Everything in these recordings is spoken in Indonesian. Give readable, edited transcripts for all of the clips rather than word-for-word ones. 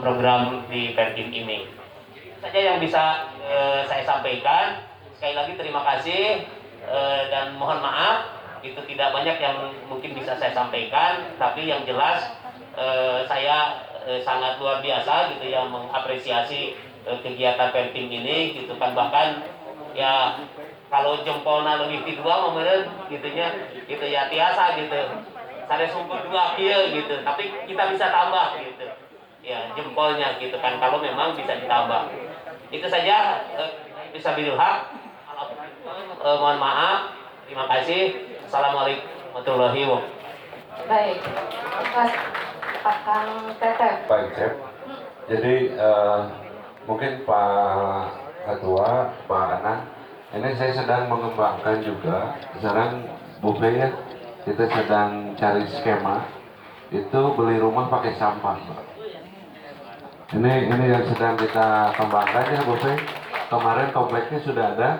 program di Perkim ini. Itu saja yang bisa saya sampaikan. Sekali lagi terima kasih dan mohon maaf itu tidak banyak yang mungkin bisa saya sampaikan, tapi yang jelas saya sangat luar biasa gitu ya mengapresiasi kegiatan Perkim ini gitu kan, bahkan ya kalau jempolna lebih kedua meureun gitunya gitu ya tiasa gitu sare sungkur dua kieu gitu, tapi kita bisa tambah gitu ya jempolnya gitu kan kalau memang bisa ditambah. Itu saja bisa bilhak. Mohon maaf, terima kasih. Assalamualaikum warahmatullahi wabarakatuh. Baik, Pak Kang Tetep. Baik, Chef. Jadi mungkin Pak Ketua, Pak Anang, ini saya sedang mengembangkan juga. Sekarang buffet ya, kita sedang cari skema. Itu beli rumah pakai sampah, Pak. Ini yang sedang kita kembangkan ya buffet. Kemarin kompleksnya sudah ada,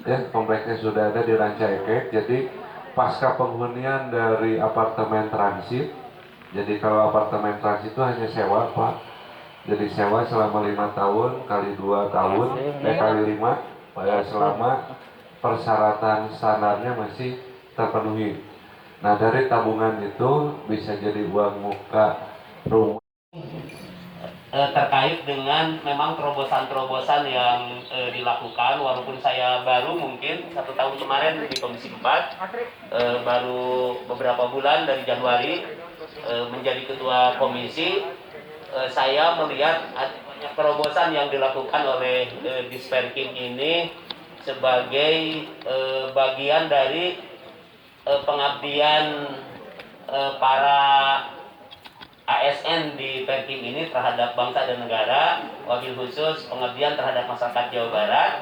ya kompleksnya sudah ada di Ranca Ekek. Jadi pasca penghunian dari apartemen transit. Jadi kalau apartemen transit itu hanya sewa, Pak. Jadi sewa selama 5 tahun kali 2 tahun, kali 5, pada selama persyaratan standarnya masih terpenuhi. Nah dari tabungan itu bisa jadi uang muka rumah. Terkait dengan memang terobosan-terobosan yang dilakukan, walaupun saya baru mungkin 1 tahun kemarin di Komisi 4, baru beberapa bulan dari Januari menjadi ketua komisi, saya melihat ada banyak terobosan yang dilakukan oleh Disperkim ini sebagai bagian dari pengabdian para ASN di Perkim ini terhadap bangsa dan negara, wabil khusus pengabdian terhadap masyarakat Jawa Barat.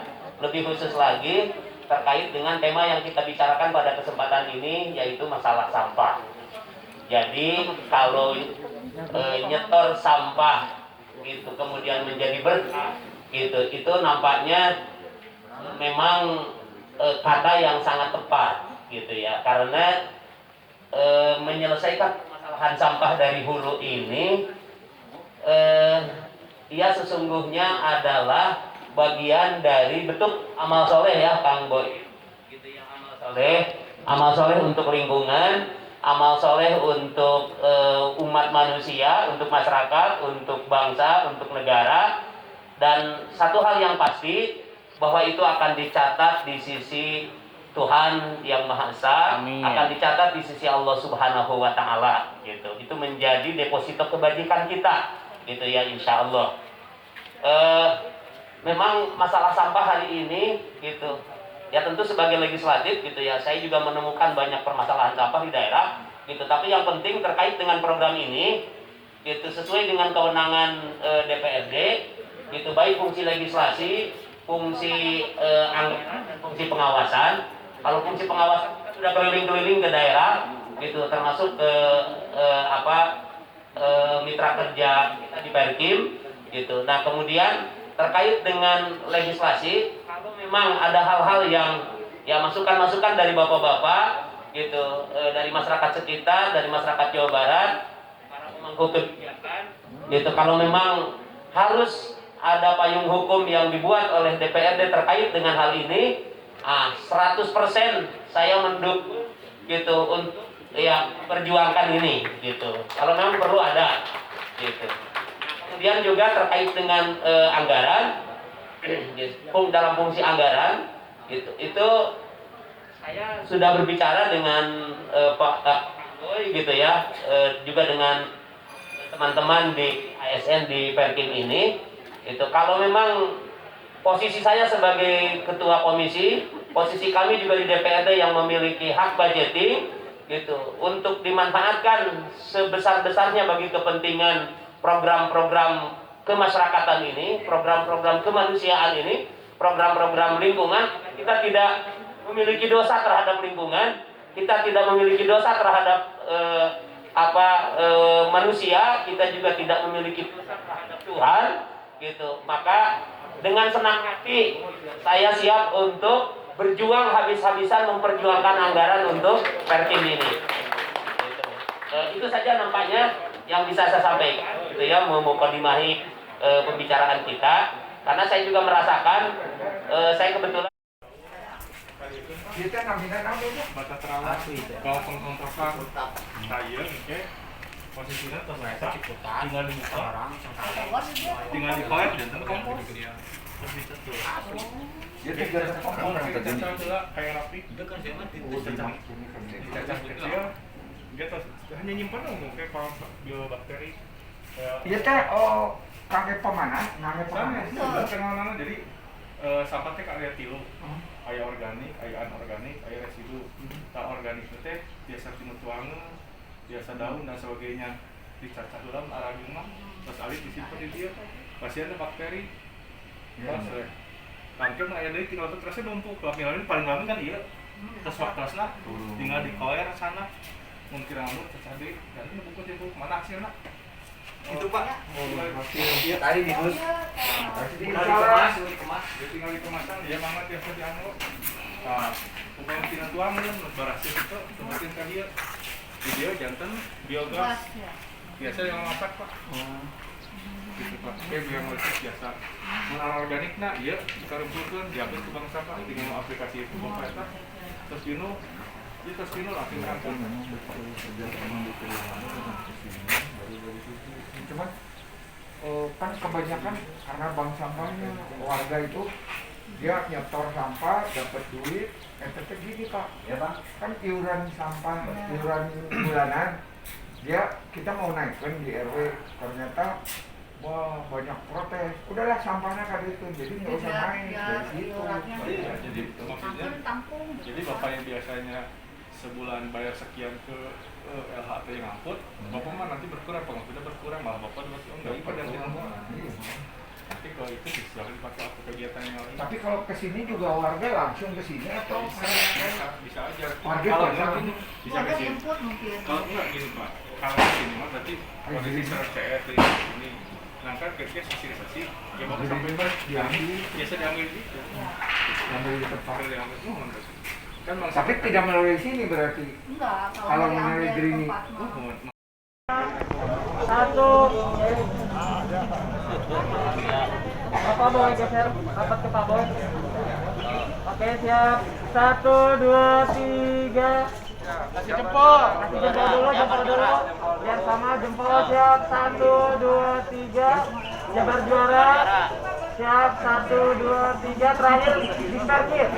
Lebih khusus lagi terkait dengan tema yang kita bicarakan pada kesempatan ini, yaitu masalah sampah. Jadi kalau nyetor sampah gitu kemudian menjadi berkah gitu, itu nampaknya memang kata yang sangat tepat gitu ya, karena menyelesaikan permasalahan sampah dari hulu ini ia sesungguhnya adalah bagian dari bentuk amal soleh ya Kang Boy gitu ya, amal soleh untuk lingkungan, amal soleh untuk umat manusia, untuk masyarakat, untuk bangsa, untuk negara. Dan satu hal yang pasti bahwa itu akan dicatat di sisi Tuhan yang Maha Esa. Amin. Akan dicatat di sisi Allah Subhanahu wa Ta'ala gitu. Itu menjadi deposito kebajikan kita gitu ya, insya Allah. Memang masalah sampah hari ini gitu ya, tentu sebagai legislatif gitu ya, saya juga menemukan banyak permasalahan sampah di daerah gitu, tapi yang penting terkait dengan program ini gitu, sesuai dengan kewenangan DPRD gitu, baik fungsi legislasi, fungsi anggaran, dan fungsi pengawasan. Kalau fungsi pengawasan kita sudah keliling-keliling ke daerah gitu, termasuk ke mitra kerja kita di Perkim gitu. Nah kemudian terkait dengan legislasi, kalau memang ada hal-hal yang ya masukan-masukan dari bapak-bapak gitu, dari masyarakat sekitar, dari masyarakat Jawa Barat, para pemangku kebijakan gitu, kalau memang harus ada payung hukum yang dibuat oleh DPRD terkait dengan hal ini, 100% saya mendukung gitu untuk ya perjuangkan ini gitu. Kalau memang perlu ada gitu. Kemudian juga terkait dengan anggaran, dalam fungsi anggaran gitu, itu saya sudah berbicara dengan Pak Boy gitu ya, juga dengan teman-teman di ASN di Perkim ini. Itu kalau memang posisi saya sebagai ketua komisi, posisi kami juga di DPRD yang memiliki hak budgeting gitu, untuk dimanfaatkan sebesar-besarnya bagi kepentingan program-program kemasyarakatan ini, program-program kemanusiaan ini, program-program lingkungan. Kita tidak memiliki dosa terhadap lingkungan, kita tidak memiliki dosa terhadap manusia, kita juga tidak memiliki dosa terhadap Tuhan gitu. Maka dengan senang hati saya siap untuk berjuang habis-habisan memperjuangkan anggaran untuk Perkim ini gitu. Itu saja nampaknya yang bisa saya sampaikan gitu ya, memukadimahi pembicaraan kita, karena saya juga merasakan saya kebetulan kita batas terawat kalau pengkontrakan saya oke posisinya ternyata tinggal di orang tinggal di koin dan kompor dia tinggal di kompor kita cara kayak rapi itu kan saya mati cacah kecil dia hanya nyimpan dong kayak biobakteri Iya teh, kakek pemanas, kenal jadi sampah teh kayak tilu aya organik, aya anorganik, aya residu. Tak organik teh biasa timutuangan, biasa daun dan sebagainya dicacah dalam aragima, terus alih disimpan di dia. Pasiennya bakteri. Pas tangkem aya deui tinggal terusnya numpuk. Lamin paling lama kan iya. Terus waktunya tinggal di koer sana. Mungkin rambut cacah deui dan ini buku mana hasilnya? Itu Pak. Iya tadi dihus. Tinggal dikemasan dia banget ya dianu. Nah, upaya tina tuang ya berhasil itu sebutin ka dia. Video jantan biogas. Biasa yang masak Pak. Gitu Pak. Kayak biogas biasa. Mun organikna ieu dikarumpulkeun diambil ke bank sampah tinggal aplikasi itu Bapak eta. Terus dino langsung langsung. Cuman kan kebanyakan karena bank sampahnya warga itu dia nyetor sampah dapat duit, tetep gini Pak, ya Bang, kan iuran sampah, iuran bulanan, kita mau naikkan di RW, ternyata wah banyak protes, udahlah sampahnya kali itu, jadi nggak usah naik dari situ. Jadi itu maksudnya, jadi Bapak yang biasanya sebulan bayar sekian ke LHT yang ngangkut, Bapak mah nanti berkurang, pengangkutnya berkurang, malah Bapak enggak ikut dan nanti kalau itu bisa dipakai apa kegiatan yang lain. Tapi kalau kesini juga warga langsung kesini atau bisa aja. Warga kalau enggak ini bisa ke sini. Kalau enggak gini Pak, kalau kesini mah berarti kondisi secara CR ini. Nah kan ketika sosialisasi, ya Bapak sampai biasa diambil gitu. Diambil di tempat. Kan tapi tidak melalui sini berarti. Enggak, kalau melalui Grini. Satu. Apa Boy geser rapat ke Pak Boy. Oke siap. 1, 2, 3. Kasih jempol dulu. Biar sama jempol siap. 1, 2, 3. Jabar juara. Siap 1, 2, 3. Terakhir diparkir.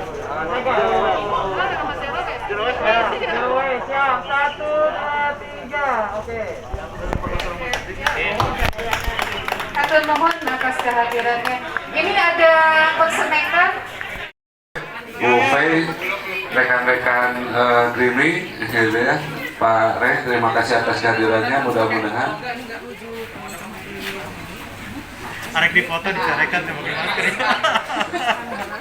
Siap 1, 2, 3. Oke. Atur mohon atas kehadirannya. Ini ada konsemekan. Bu Fei, rekan-rekan Grini di sini ya, Pak Reh, terima kasih atas kehadirannya. Mudah-mudahan Arek di foto disarekan bagaimana?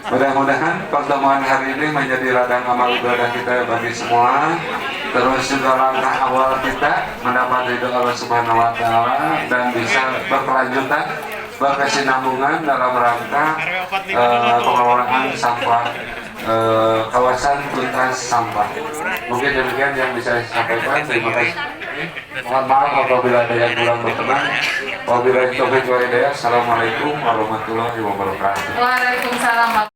Mudah-mudahan pertemuan hari ini menjadi ladang amal ibadah kita bagi semua. Terus juga langkah awal kita mendapat ridho Allah Subhanahu wa Ta'ala dan bisa berkelanjutan, berkesinambungan dalam rangka pengelolaan sampah kawasan tuntas sampah. Mungkin demikian yang bisa saya sampaikan. Terima kasih. Mohon maaf apabila ada yang kurang berkenan. Wabillahi taufiq wal hidayah. Assalamualaikum warahmatullahi wabarakatuh. Waalaikumsalam.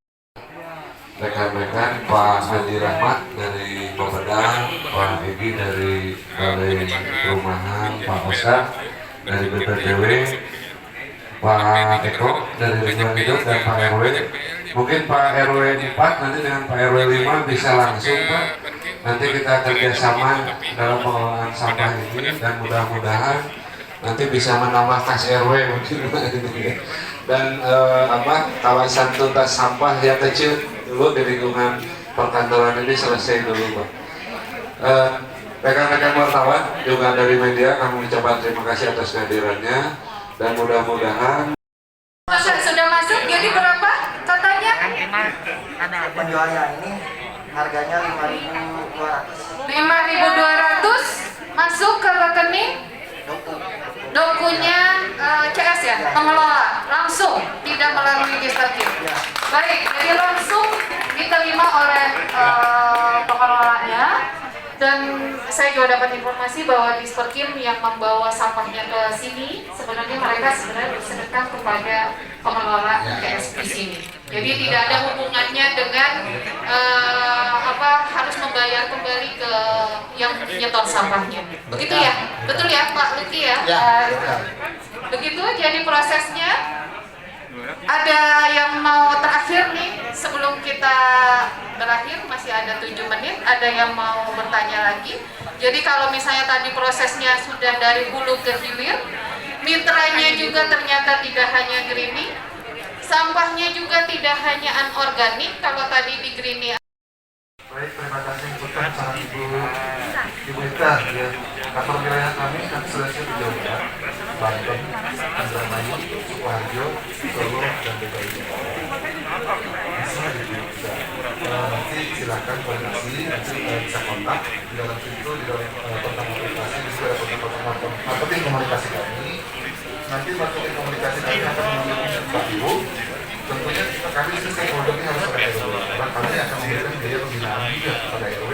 Rekan-rekan Pak Haji Rahmat dari Bapeda, Pak Egi dari Balai Perumahan, Pak Oscar dari BPTW, Pak Eko dari Lingkungan Hidup dan Pak RW. Mungkin Pak RW 4 nanti dengan Pak RW 5 bisa langsung Pak. Nanti kita kerjasama dalam pengelolaan sampah ini dan mudah-mudahan nanti bisa menambah kas RW mungkin dan kawasan tuntas sampah yang kecil dulu di lingkungan perkantoran ini selesai dulu Pak. Rekan-rekan wartawan juga dari media kami ucapkan terima kasih atas kehadirannya dan mudah-mudahan Sudah masuk, jadi berapa katanya? Penjualnya ini harganya 5.200. 5.200 masuk ke rekening dokunya CS ya, pengelola langsung, tidak melalui registrasi. Baik, jadi langsung diterima oleh pengelolanya Dan saya juga dapat informasi bahwa Disperkim yang membawa sampahnya ke sini sebenarnya mereka bersedekah kepada pengelola KSP sini. Jadi tidak ada hubungannya dengan harus membayar kembali ke yang nyetor sampahnya. Begitu ya? Betul ya Pak Luki ya? Begitu jadi prosesnya. Ada yang mau terakhir nih sebelum kita berakhir, masih ada 7 menit, ada yang mau bertanya lagi. Jadi kalau misalnya tadi prosesnya sudah dari hulu ke hilir, mitranya juga ternyata tidak hanya greening, sampahnya juga tidak hanya anorganik. Kalau tadi di greening. Baik, terima kasih untuk saran Ibu Ita ya. Kantor wilayah kami sudah siap di Jawa Barat, Banten, Indramayu, Sukoharjo, Solo, dan DKI. Nanti silakan koordinasi, nanti bisa kontak di dalam situ, di dalam tentang aplikasi, di situ ada kontak marketing komunikasi kami. Nanti marketing komunikasi kami akan menunjukkan Pak Ibu. Tentunya kami stakeholder ini harus ada RW, karena kami akan memberikan biaya pembinaan juga pada RW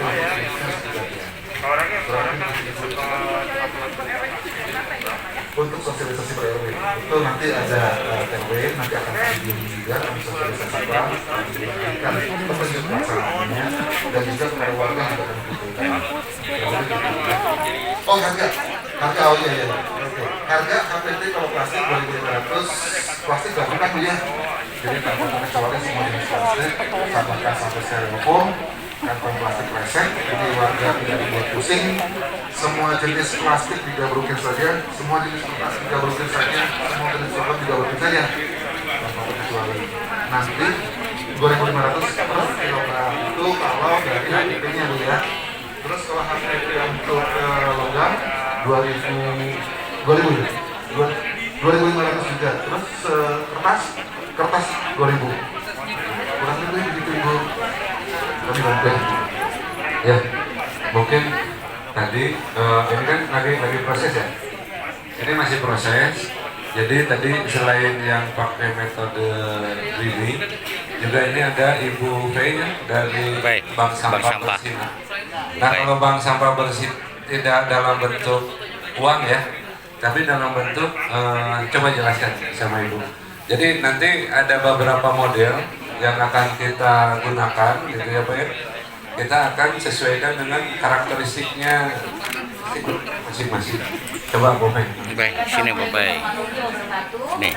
untuk sosialisasi per RW. Itu nanti ada RW, nanti akan kami bimbing juga untuk sosialisasikan, diberikan petunjuk pelaksanaannya, dan juga kepada warga yang akan dibutuhkan. Oh harga, oh iya. Harga KPT kalau plastik 2.500, plastik gak pernah ya. Jadi tanpa terkecuali semua jenis plastik, sampaikan sampai styrofoam, kantong plastik kresek, jadi warga tidak dibuat pusing. Semua jenis plastik digabrukkan saja, semua jenis plastik digabrukkan saja, semua jenis coklat digabrukkan saja, tanpa terkecuali. Nanti 2.500 per kilogram itu kalau dari HPP-nya Bu ya. Terus kalau HPP untuk logam 2.500 juga. Terus kertas 2.000. Kurang lebih begitu Ibu. Kami bantu. Ya, mungkin tadi ini kan lagi proses ya. Ini masih proses. Jadi tadi selain yang pakai metode breeding, juga ini ada Ibu Fei ya, dari Bank Sampah Bersih. Nah kalau Bank Sampah Bersih tidak dalam bentuk uang ya, tapi dalam bentuk coba jelaskan sama Ibu. Jadi nanti ada beberapa model yang akan kita gunakan gitu ya Pak ya. Kita akan sesuaikan dengan karakteristiknya masing-masing. Coba Bu Fei. Baik, sini Bu Fei. Nih.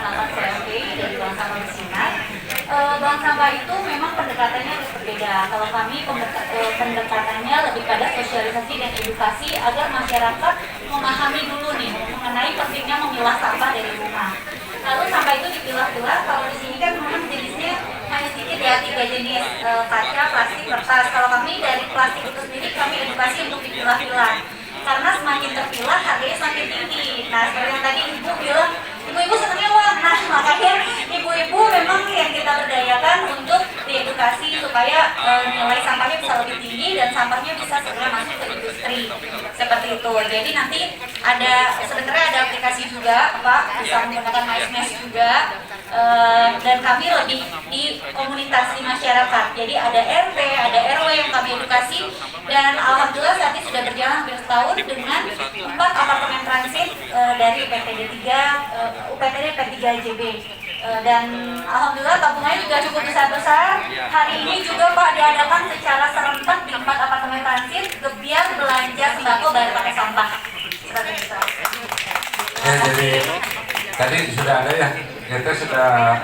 Bank sampah itu memang pendekatannya berbeda. Kalau kami pendekatannya lebih pada sosialisasi dan edukasi agar masyarakat memahami dulu nih mengenai pentingnya memilah sampah dari rumah. Lalu sampah itu dipilah-pilah. Kalau di sini kan memang jenisnya hanya sedikit ya, 3 jenis, kaca, plastik, kertas. Kalau kami dari plastik itu sendiri kami edukasi untuk dipilah-pilah. Karena semakin terpilah harganya semakin tinggi. Nah seperti yang tadi Ibu bilang, ibu-ibu senangnya uang. Nah makanya ibu-ibu memang yang kita berdayakan untuk diedukasi supaya nilai sampahnya bisa lebih tinggi dan sampahnya bisa segera masuk ke industri seperti itu. Jadi nanti sebenarnya ada aplikasi juga Pak, bisa menggunakan MySmash juga, dan kami lebih di komunitas di masyarakat. Jadi ada RT, ada RW yang kami edukasi, dan alhamdulillah saat ini sudah berjalan hampir setahun dengan 4 apartemen transit dari UPTD 3JB. Dan alhamdulillah tabungannya juga cukup besar-besar. Hari ini juga Pak diadakan secara serentak di 4 apartemen transit biar belanja sembako bayar pakai sampah. Seperti itu. Ya, jadi tadi sudah ada ya, kita sudah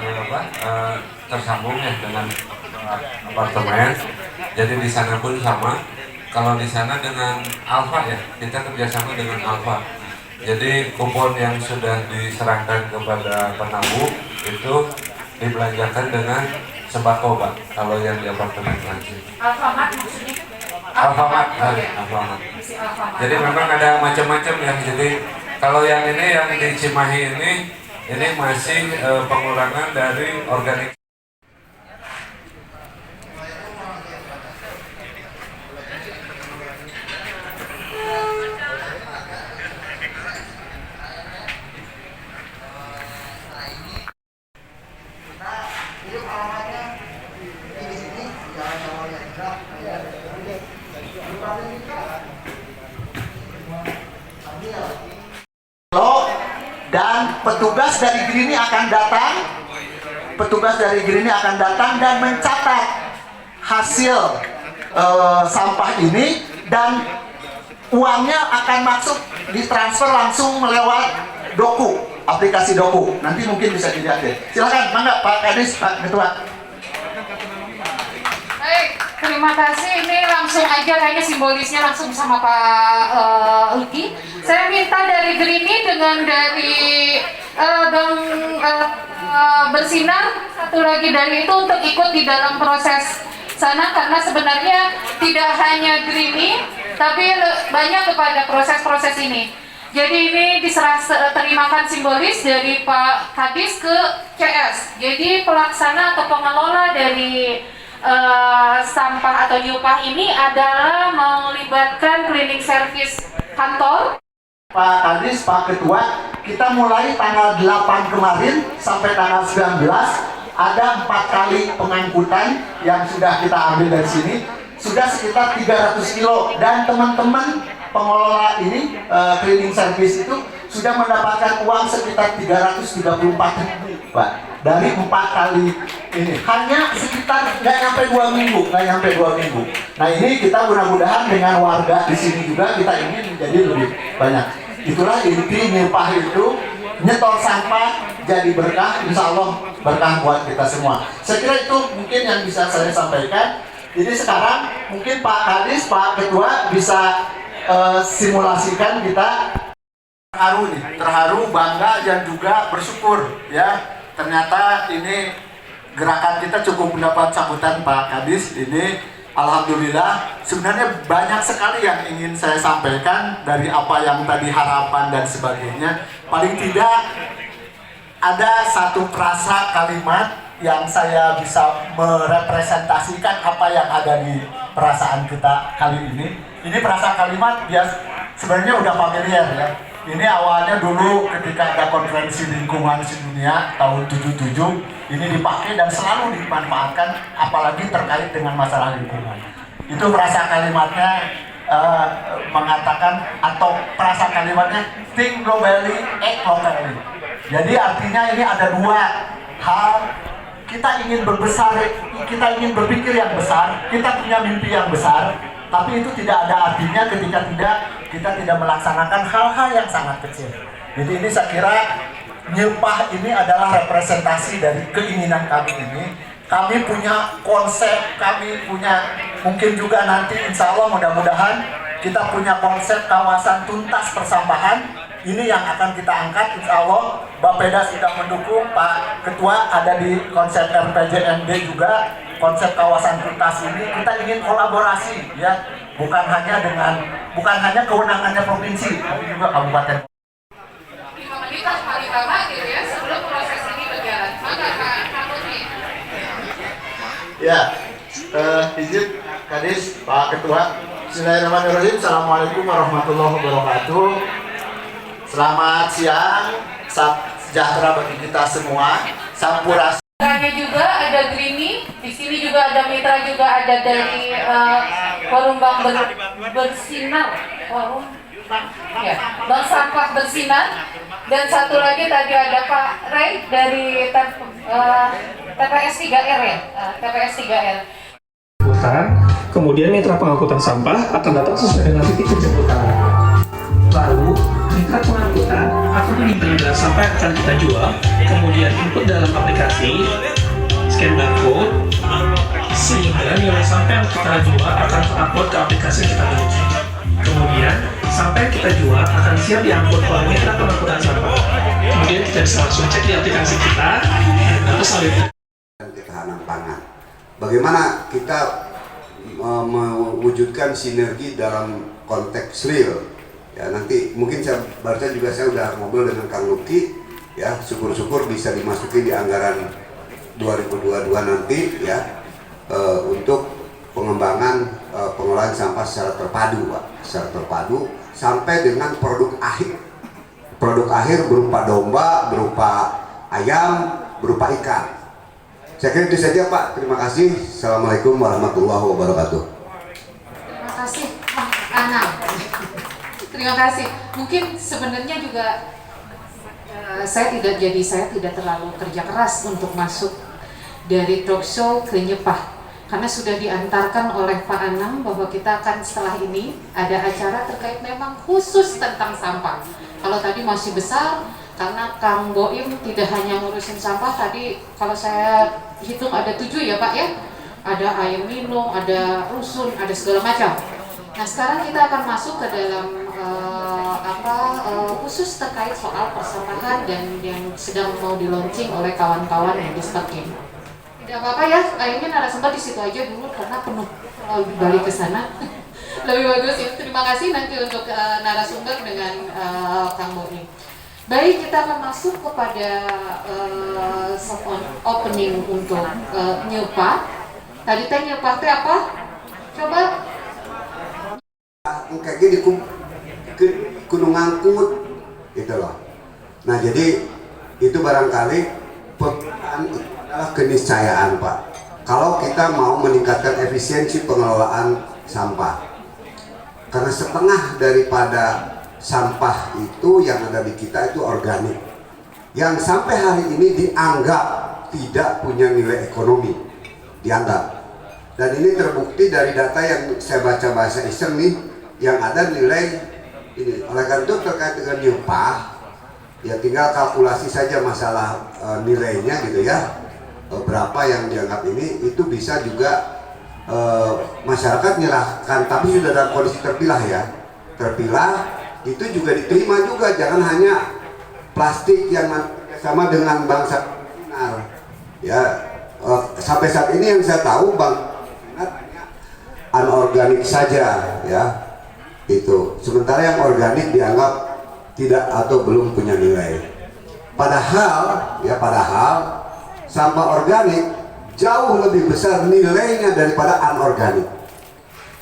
tersambung ya dengan apartemen. Jadi di sana pun sama. Kalau di sana dengan Alfa ya, kita kerjasama dengan Alfa. Jadi kupon yang sudah diserahkan kepada penabung itu dibelanjakan dengan sembako Pak. Kalau yang di apartemen transit. Alfamart maksudnya? Alfamart. Jadi memang ada macam-macam ya. Jadi kalau yang ini yang di Cimahi ini masih pengurangan dari organik. Alamatnya di sini, jangan yang dan petugas dari Grini akan datang. Petugas dari Grini akan datang dan mencatat hasil sampah ini, dan uangnya akan masuk ditransfer langsung melewat Doku, aplikasi Doku. Nanti mungkin bisa dilihat deh. Silakan, mangga Pak Kadis, Pak Ketua. Baik, terima kasih. Ini langsung aja kayaknya simbolisnya langsung sama Pak Luki. Saya minta dari Grini dengan dari Bang Bersinar, satu lagi dari itu untuk ikut di dalam proses sana, karena sebenarnya tidak hanya Grini tapi banyak kepada proses-proses ini. Jadi ini diserah terimakan simbolis dari Pak Kadis ke CS. Jadi pelaksana atau pengelola dari sampah atau nyupah ini adalah melibatkan cleaning service kantor. Pak Kadis, Pak Ketua, kita mulai tanggal 8 kemarin sampai tanggal 19 ada 4 kali pengangkutan yang sudah kita ambil dari sini, sudah sekitar 300 kilo, dan teman-teman pengelola ini cleaning service itu sudah mendapatkan uang sekitar 334.000, Pak, dari 4 kali ini. Hanya sekitar nggak nyampe 2 minggu. Nah ini kita mudah-mudahan dengan warga di sini juga kita ingin menjadi lebih banyak. Itulah inti nyupah itu, nyetor sampah jadi berkah, insya Allah berkah buat kita semua. Saya kira itu mungkin yang bisa saya sampaikan. Jadi sekarang mungkin Pak Kadis, Pak Ketua bisa simulasikan kita terharu, bangga, dan juga bersyukur ya. Ternyata ini gerakan kita cukup mendapat sambutan Pak Kadis ini. Alhamdulillah, sebenarnya banyak sekali yang ingin saya sampaikan dari apa yang tadi harapan dan sebagainya. Paling tidak ada satu frasa kalimat yang saya bisa merepresentasikan apa yang ada di perasaan kita kali ini. Ini frasa kalimat dia sebenarnya udah familiar ya. Ini awalnya dulu ketika ada konferensi lingkungan sedunia tahun 77, ini dipakai dan selalu dimanfaatkan, apalagi terkait dengan masalah lingkungan. Itu frasa kalimatnya mengatakan, atau frasa kalimatnya think globally, act locally. Jadi artinya ini ada dua hal. Kita ingin berbesar, kita ingin berpikir yang besar, kita punya mimpi yang besar, tapi itu tidak ada artinya ketika kita tidak melaksanakan hal-hal yang sangat kecil. Jadi ini saya kira nyupah ini adalah representasi dari keinginan kami ini. Kami punya konsep, kami punya mungkin juga nanti insya Allah mudah-mudahan kita punya konsep kawasan tuntas persampahan. Ini yang akan kita angkat, insya Allah Bapeda sudah mendukung, Pak Ketua ada di konsep RPJMD juga, konsep kawasan tuntas ini kita ingin kolaborasi ya, bukan hanya kewenangannya provinsi, tapi juga kabupaten. 5 menit paling lama gitu ya sebelum proses ini berjalan. Maka Kak Putri. Ya, izin Kadis, Pak Ketua. Bismillahirrahmanirrahim. Assalamualaikum warahmatullahi wabarakatuh. Selamat siang, sejahtera bagi kita semua. Sampurasun. Mitranya juga ada Grini, di sini juga ada mitra juga ada dari Forum Bank Bersinar, Forum ya, Bank Sampah Bersinar, dan satu lagi tadi ada Pak Ray dari TPS 3R ya, TPS 3R. Kemudian mitra pengangkutan sampah akan datang sesuai dengan titik penjemputan. Lalu mitra pengangkutan akan mengirimkan sampah yang akan kita jual, kemudian input dalam aplikasi, scan barcode, sehingga nilai sampah yang kita jual akan terupload ke aplikasi yang kita miliki. Kemudian sampah yang kita jual akan siap diangkut oleh mitra pengangkutan sampah. Kemudian kita bisa langsung cek di aplikasi kita, lalu selanjutnya ketahanan pangan. Bagaimana kita mewujudkan sinergi dalam konteks real? Ya, nanti mungkin barusan juga saya udah ngobrol dengan Kang Luki ya, syukur-syukur bisa dimasuki di anggaran 2022 nanti ya, untuk pengembangan pengolahan sampah secara terpadu, Pak, secara terpadu sampai dengan produk akhir berupa domba, berupa ayam, berupa ikan. Saya kira itu saja Pak, terima kasih. Assalamualaikum warahmatullahi wabarakatuh. Terima kasih Pak Anang. Terima kasih. Mungkin sebenarnya juga Saya tidak terlalu kerja keras untuk masuk dari talk show ke Nyepah, karena sudah diantarkan oleh Pak Anang bahwa kita akan setelah ini ada acara terkait memang khusus tentang sampah. Kalau tadi masih besar, karena Kang Boim tidak hanya ngurusin sampah, tadi kalau saya hitung ada 7 ya Pak ya, ada air minum, ada rusun, ada segala macam. Nah sekarang kita akan masuk ke dalam khusus terkait soal persampahan dan yang sedang mau di launching oleh kawan-kawan yang di Stakim. Tidak apa-apa ya, kayaknya narasumber di situ aja dulu karena penuh, balik ke sana. Lebih bagus ya. Terima kasih nanti untuk narasumber dengan Kang Boni. Baik, kita akan masuk kepada soft opening untuk Nyepah. Tadi teh Nyepah teh apa? Coba. Kayaknya di Gunung Angkut gitu loh. Nah jadi itu barangkali adalah keniscayaan Pak. Kalau kita mau meningkatkan efisiensi pengelolaan sampah, karena setengah daripada sampah itu yang ada di kita itu organik, yang sampai hari ini dianggap tidak punya nilai ekonomi, dianggap. Dan ini terbukti dari data yang saya baca bahasa iseng nih, yang ada nilai ini. Oleh karena itu terkait dengan Nyepah, ya tinggal kalkulasi saja masalah nilainya gitu ya, berapa yang dianggap ini, itu bisa juga masyarakat nyerahkan, tapi sudah dalam kondisi terpilah ya, terpilah itu juga diterima juga, jangan hanya plastik yang sama dengan bangsa Pinar ya. Sampai saat ini yang saya tahu Bang Pinar hanya anorganik saja ya, itu sementara yang organik dianggap tidak atau belum punya nilai. Padahal sampah organik jauh lebih besar nilainya daripada anorganik,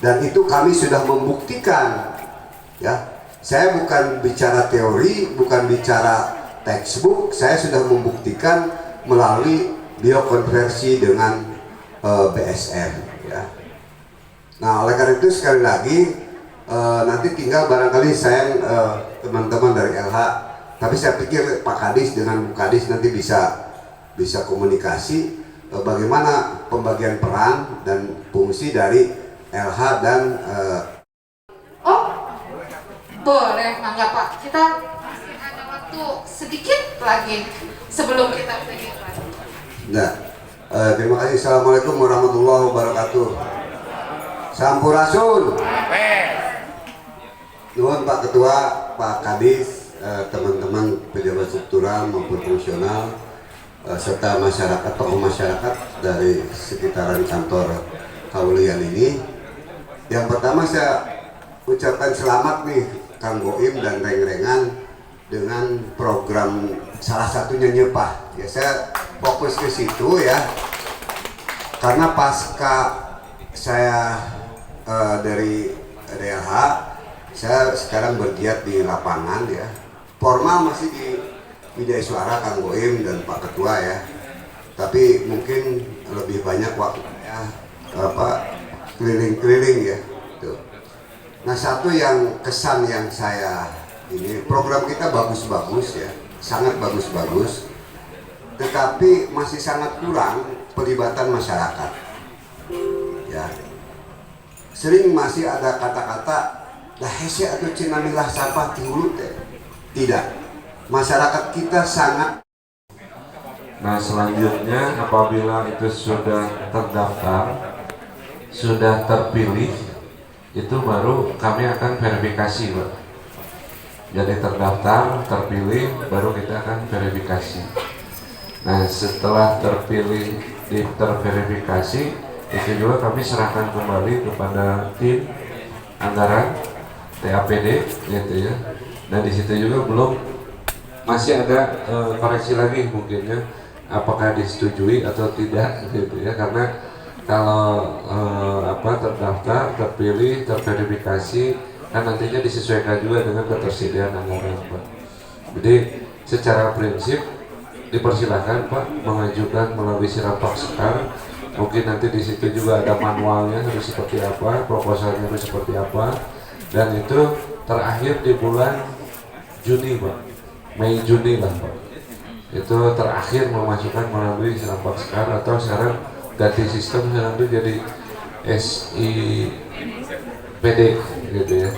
dan itu kami sudah membuktikan ya. Saya bukan bicara teori, bukan bicara textbook, saya sudah membuktikan melalui biokonversi dengan BSR ya. Nah oleh karena itu sekali lagi nanti tinggal barangkali saya teman-teman dari LH, tapi saya pikir Pak Kadis dengan Bu Kadis nanti bisa komunikasi bagaimana pembagian peran dan fungsi dari LH dan boleh, mangga Pak. Kita masih ada waktu sedikit lagi sebelum kita pergi. Nah, terima kasih. Assalamualaikum warahmatullahi wabarakatuh. Sampurasun. Nuhun Pak Ketua, Pak Kadis, teman-teman pejabat struktural maupun fungsional, serta masyarakat, tokoh masyarakat dari sekitaran kantor Kaulian ini. Yang pertama saya ucapkan selamat nih Kang Boim dan Reng-Rengan dengan program salah satunya Nyepah. Ya saya fokus ke situ ya, karena pasca saya dari DLH, saya sekarang bergiat di lapangan ya. Formal masih di Widya Suara Kang Boim dan Pak Ketua ya, tapi mungkin lebih banyak waktu ya keliling-keliling ya. Tuh. Nah satu yang kesan yang saya ini, program kita bagus-bagus ya, sangat bagus-bagus, tetapi masih sangat kurang pelibatan masyarakat ya. Sering masih ada kata-kata lah hese atau cinamilah sampah tiulut ya. Tidak, masyarakat kita sangat. Nah selanjutnya apabila itu sudah terdaftar, sudah terpilih, itu baru kami akan verifikasi Pak. Jadi terdaftar, terpilih, baru kita akan verifikasi. Nah setelah terpilih, terverifikasi, itu juga kami serahkan kembali kepada tim anggaran TAPD gitu ya. Nah di situ juga belum, masih ada koreksi lagi mungkinnya, apakah disetujui atau tidak gitu ya, karena kalau terdaftar, terpilih, terverifikasi kan nantinya disesuaikan juga dengan ketersediaan anggaran Pak. Jadi secara prinsip dipersilakan Pak mengajukan melalui Sirapak Sekar. Mungkin nanti di situ juga ada manualnya harus seperti apa, proposalnya harus seperti apa, dan itu terakhir di bulan Juni Pak. Mei Juni lah Pak. Itu terakhir memasukkan melalui Serampak Sekar, atau sekarang ganti sistem sekarang itu jadi SIPD gitu ya.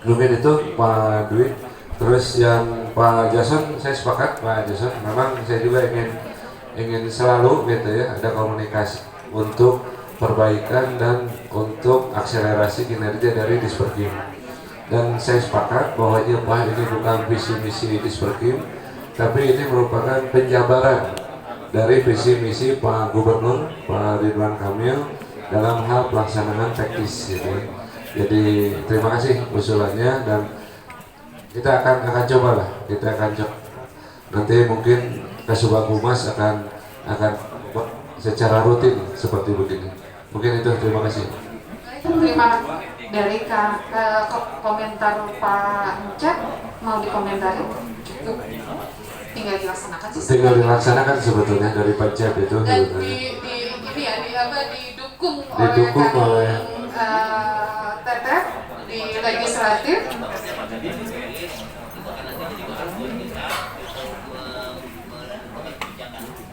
Mungkin itu Pak Dwi. Terus yang Pak Jason, saya sepakat Pak Jason, memang saya juga ingin selalu gitu ya ada komunikasi untuk perbaikan dan untuk akselerasi kinerja dari Disperkim. Dan saya sepakat bahwa ini bukan visi misi Disperkim, tapi ini merupakan penjabaran dari visi misi Pak Gubernur Pak Ridwan Kamil dalam hal pelaksanaan teknis gitu. Jadi terima kasih usulannya, dan kita akan coba lah, kita akan coba nanti mungkin Kasubag Humas akan secara rutin seperti begini. Mungkin itu, terima kasih. Terima dari komentar Pak Cep, mau dikomentari? Tinggal dilaksanakan sih. Tinggal dilaksanakan sebetulnya dari Pak Cep itu. Dan didukung oleh Tetep di legislatif.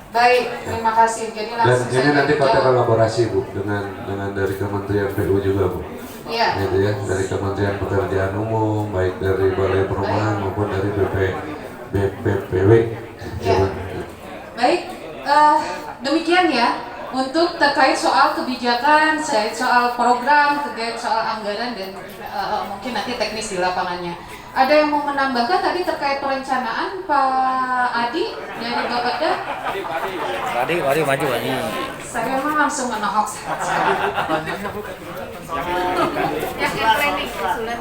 Baik, terima kasih. Jadi langsung dan ini nanti kita kolaborasi Bu dengan dari Kementerian PU juga Bu. Iya. Gitu ya, dari Kementerian Pekerjaan Umum, baik dari Balai Perumahan maupun dari BPPW. Ya. Baik, demikian ya untuk terkait soal kebijakan, soal program, terkait soal anggaran dan mungkin nanti teknis di lapangannya. Ada yang mau menambahkan tadi terkait perencanaan Pak Adi dari Bapeda? Adi maju Adi. Saya mah langsung menohok sekali. Yang planning usulan.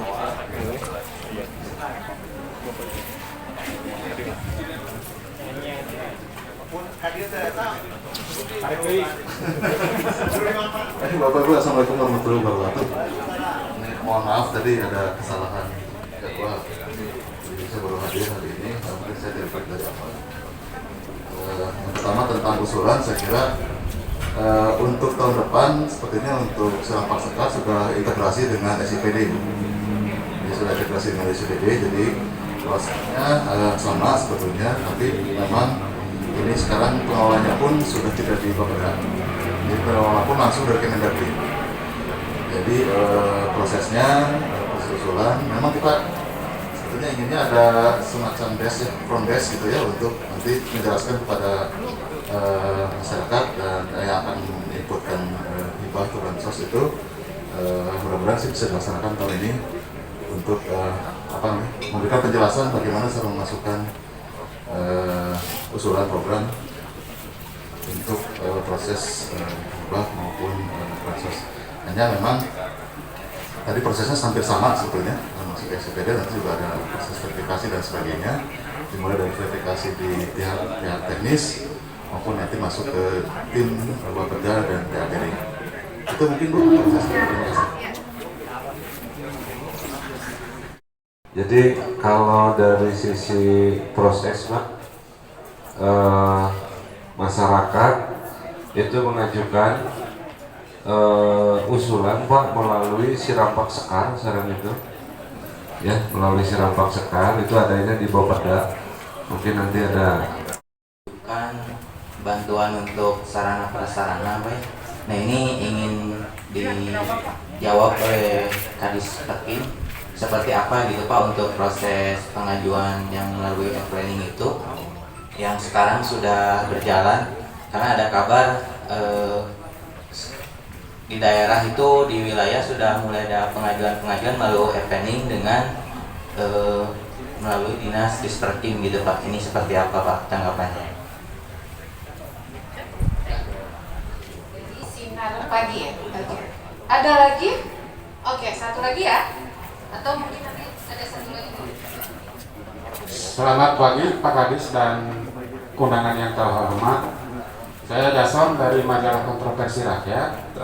Bapak-Ibu, Assalamualaikum warahmatullahi wabarakatuh. Mohon maaf tadi ada kesalahan jadwal. Jadi saya baru hadir hari ini, mungkin saya tidak dari awal. Yang pertama tentang usulan, saya kira untuk tahun depan sepertinya untuk Serampak Sekar sudah integrasi dengan SIPD. Jadi sudah integrasi dengan SIPD, jadi prosesnya sama sebetulnya, tapi memang ini sekarang pengelolanya pun sudah tidak di Bapeda. Jadi pengelola pun langsung dari Kemendagri. Jadi proses usulan, memang kita sebetulnya inginnya ada semacam desk ya, front desk gitu ya, untuk nanti menjelaskan kepada masyarakat dan yang akan menginputkan hibah atau bansos itu. Mudah-mudahan sih bisa dilaksanakan tahun ini untuk memberikan penjelasan bagaimana cara memasukkan usulan program untuk proses hibah maupun bansos. Hanya memang tadi prosesnya hampir sama sebetulnya, masuk ke SPD, nanti juga ada proses verifikasi dan sebagainya, dimulai dari verifikasi di pihak teknis maupun nanti masuk ke tim Bapeda dan TADD. Itu mungkin Bu prosesnya. Jadi kalau dari sisi proses Pak, masyarakat itu mengajukan usulan Pak melalui Serampak Sekar sekarang itu ya, melalui Serampak Sekar itu adanya di Bapeda. Mungkin nanti ada bantuan untuk sarana prasarana Pak. Nah ini ingin dijawab oleh Kadis Perkim seperti apa gitu Pak untuk proses pengajuan yang melalui planning itu yang sekarang sudah berjalan, karena ada kabar di daerah itu di wilayah sudah mulai ada pengajuan melalui e-planning dengan melalui dinas Disperkim gitu Pak. Ini seperti apa Pak tanggapannya? Sinar pagi ya. Oke. Ada lagi? Oke, satu lagi ya. Atau mungkin nanti ada satu lagi. Selamat pagi Pak Kadis dan undangan yang terhormat. Saya Jason dari majalah Kontroversi Rakyat.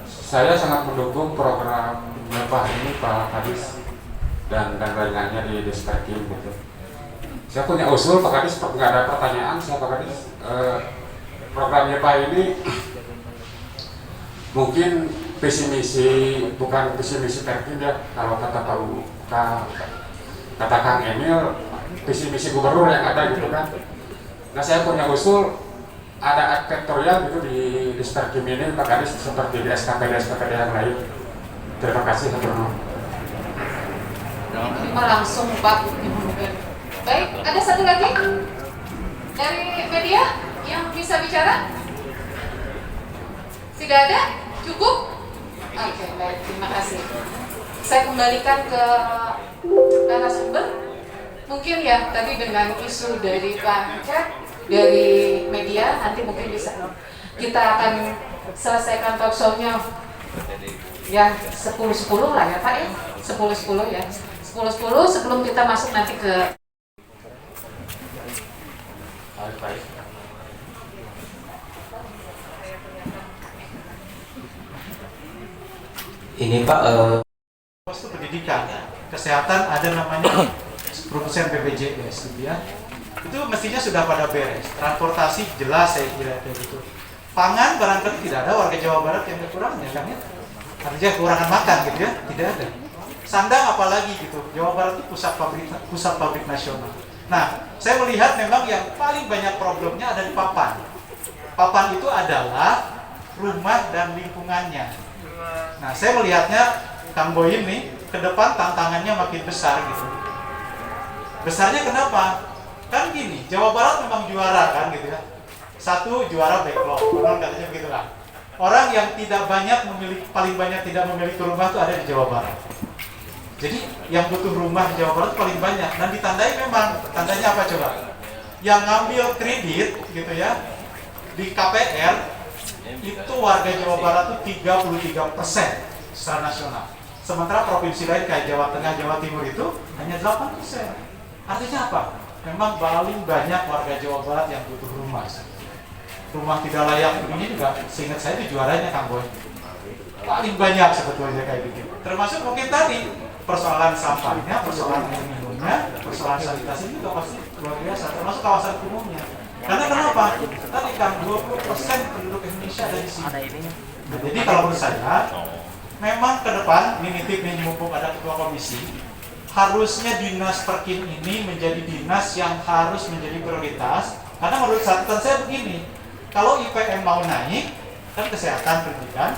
Saya sangat mendukung program Nyepah ini Pak Kadis dan lain-lainnya di Disperkim gitu. Saya punya usul Pak Kadis, nggak ada pertanyaan saya Pak Kadis. Program Nyepah ini mungkin visi misi, bukan visi misi Perkim ya, kalau kata Pak kata Kang Emil, visi misi gubernur yang ada gitu kan. Nah saya punya usul ada advertorial gitu di Disperkim ini Pak Kadis seperti di SKPD yang lain. Terima kasih sebelumnya. Terima langsung Pak. Baik, ada satu lagi dari media yang bisa bicara? Tidak ada? Cukup? Oke, baik, terima kasih. Saya kembalikan ke narasumber. Mungkin ya tadi dengan isu dari Pak Cep, dari media, nanti mungkin bisa kita akan selesaikan talk show-nya ya 10-10 lah ya Pak ya, 10-10 ya, 10-10 sebelum kita masuk nanti ke ini Pak. Itu pendidikan, kesehatan ada namanya 10% BPJS gitu ya. Itu mestinya sudah pada beres. Transportasi jelas saya kira kayak gitu. Pangan barangkali tidak ada warga Jawa Barat yang kekurangan ya kan ya. Artinya kekurangan makan gitu ya, tidak ada. Sandang apalagi gitu. Jawa Barat itu pusat pabrik nasional. Nah, saya melihat memang yang paling banyak problemnya ada di papan. Papan itu adalah rumah dan lingkungannya. Nah, saya melihatnya Kang Boyim nih ke depan tantangannya makin besar gitu. Besarnya kenapa? Kan gini, Jawa Barat memang juara kan gitu ya. Satu juara backlog, konon katanya begitu lah. Orang yang tidak banyak memiliki, paling banyak tidak memiliki rumah itu ada di Jawa Barat. Jadi yang butuh rumah di Jawa Barat paling banyak. Dan ditandai memang, tandanya apa coba? Yang ngambil kredit gitu ya di KPR itu warga Jawa Barat itu 33% secara nasional. Sementara provinsi lain kayak Jawa Tengah, Jawa Timur itu hanya 8%. Artinya apa? Memang paling banyak warga Jawa Barat yang butuh rumah. Rumah tidak layak ini juga, seingat saya itu juaranya Kang Boy. Paling banyak sebetulnya kayak gitu. Termasuk mungkin tadi persoalan sampahnya, persoalan air minumnya, persoalan sanitasi itu pasti luar biasa. Termasuk kawasan umumnya. Karena kenapa? Tadi kan 20% penduduk Indonesia ada di sini. Nah, jadi kalau menurut saya, memang ke depan, ini nitip nih mumpung ada ketua komisi, harusnya dinas Perkim ini menjadi dinas yang harus menjadi prioritas. Karena menurut catatan saya begini, kalau IPM mau naik, kan kesehatan, pendidikan,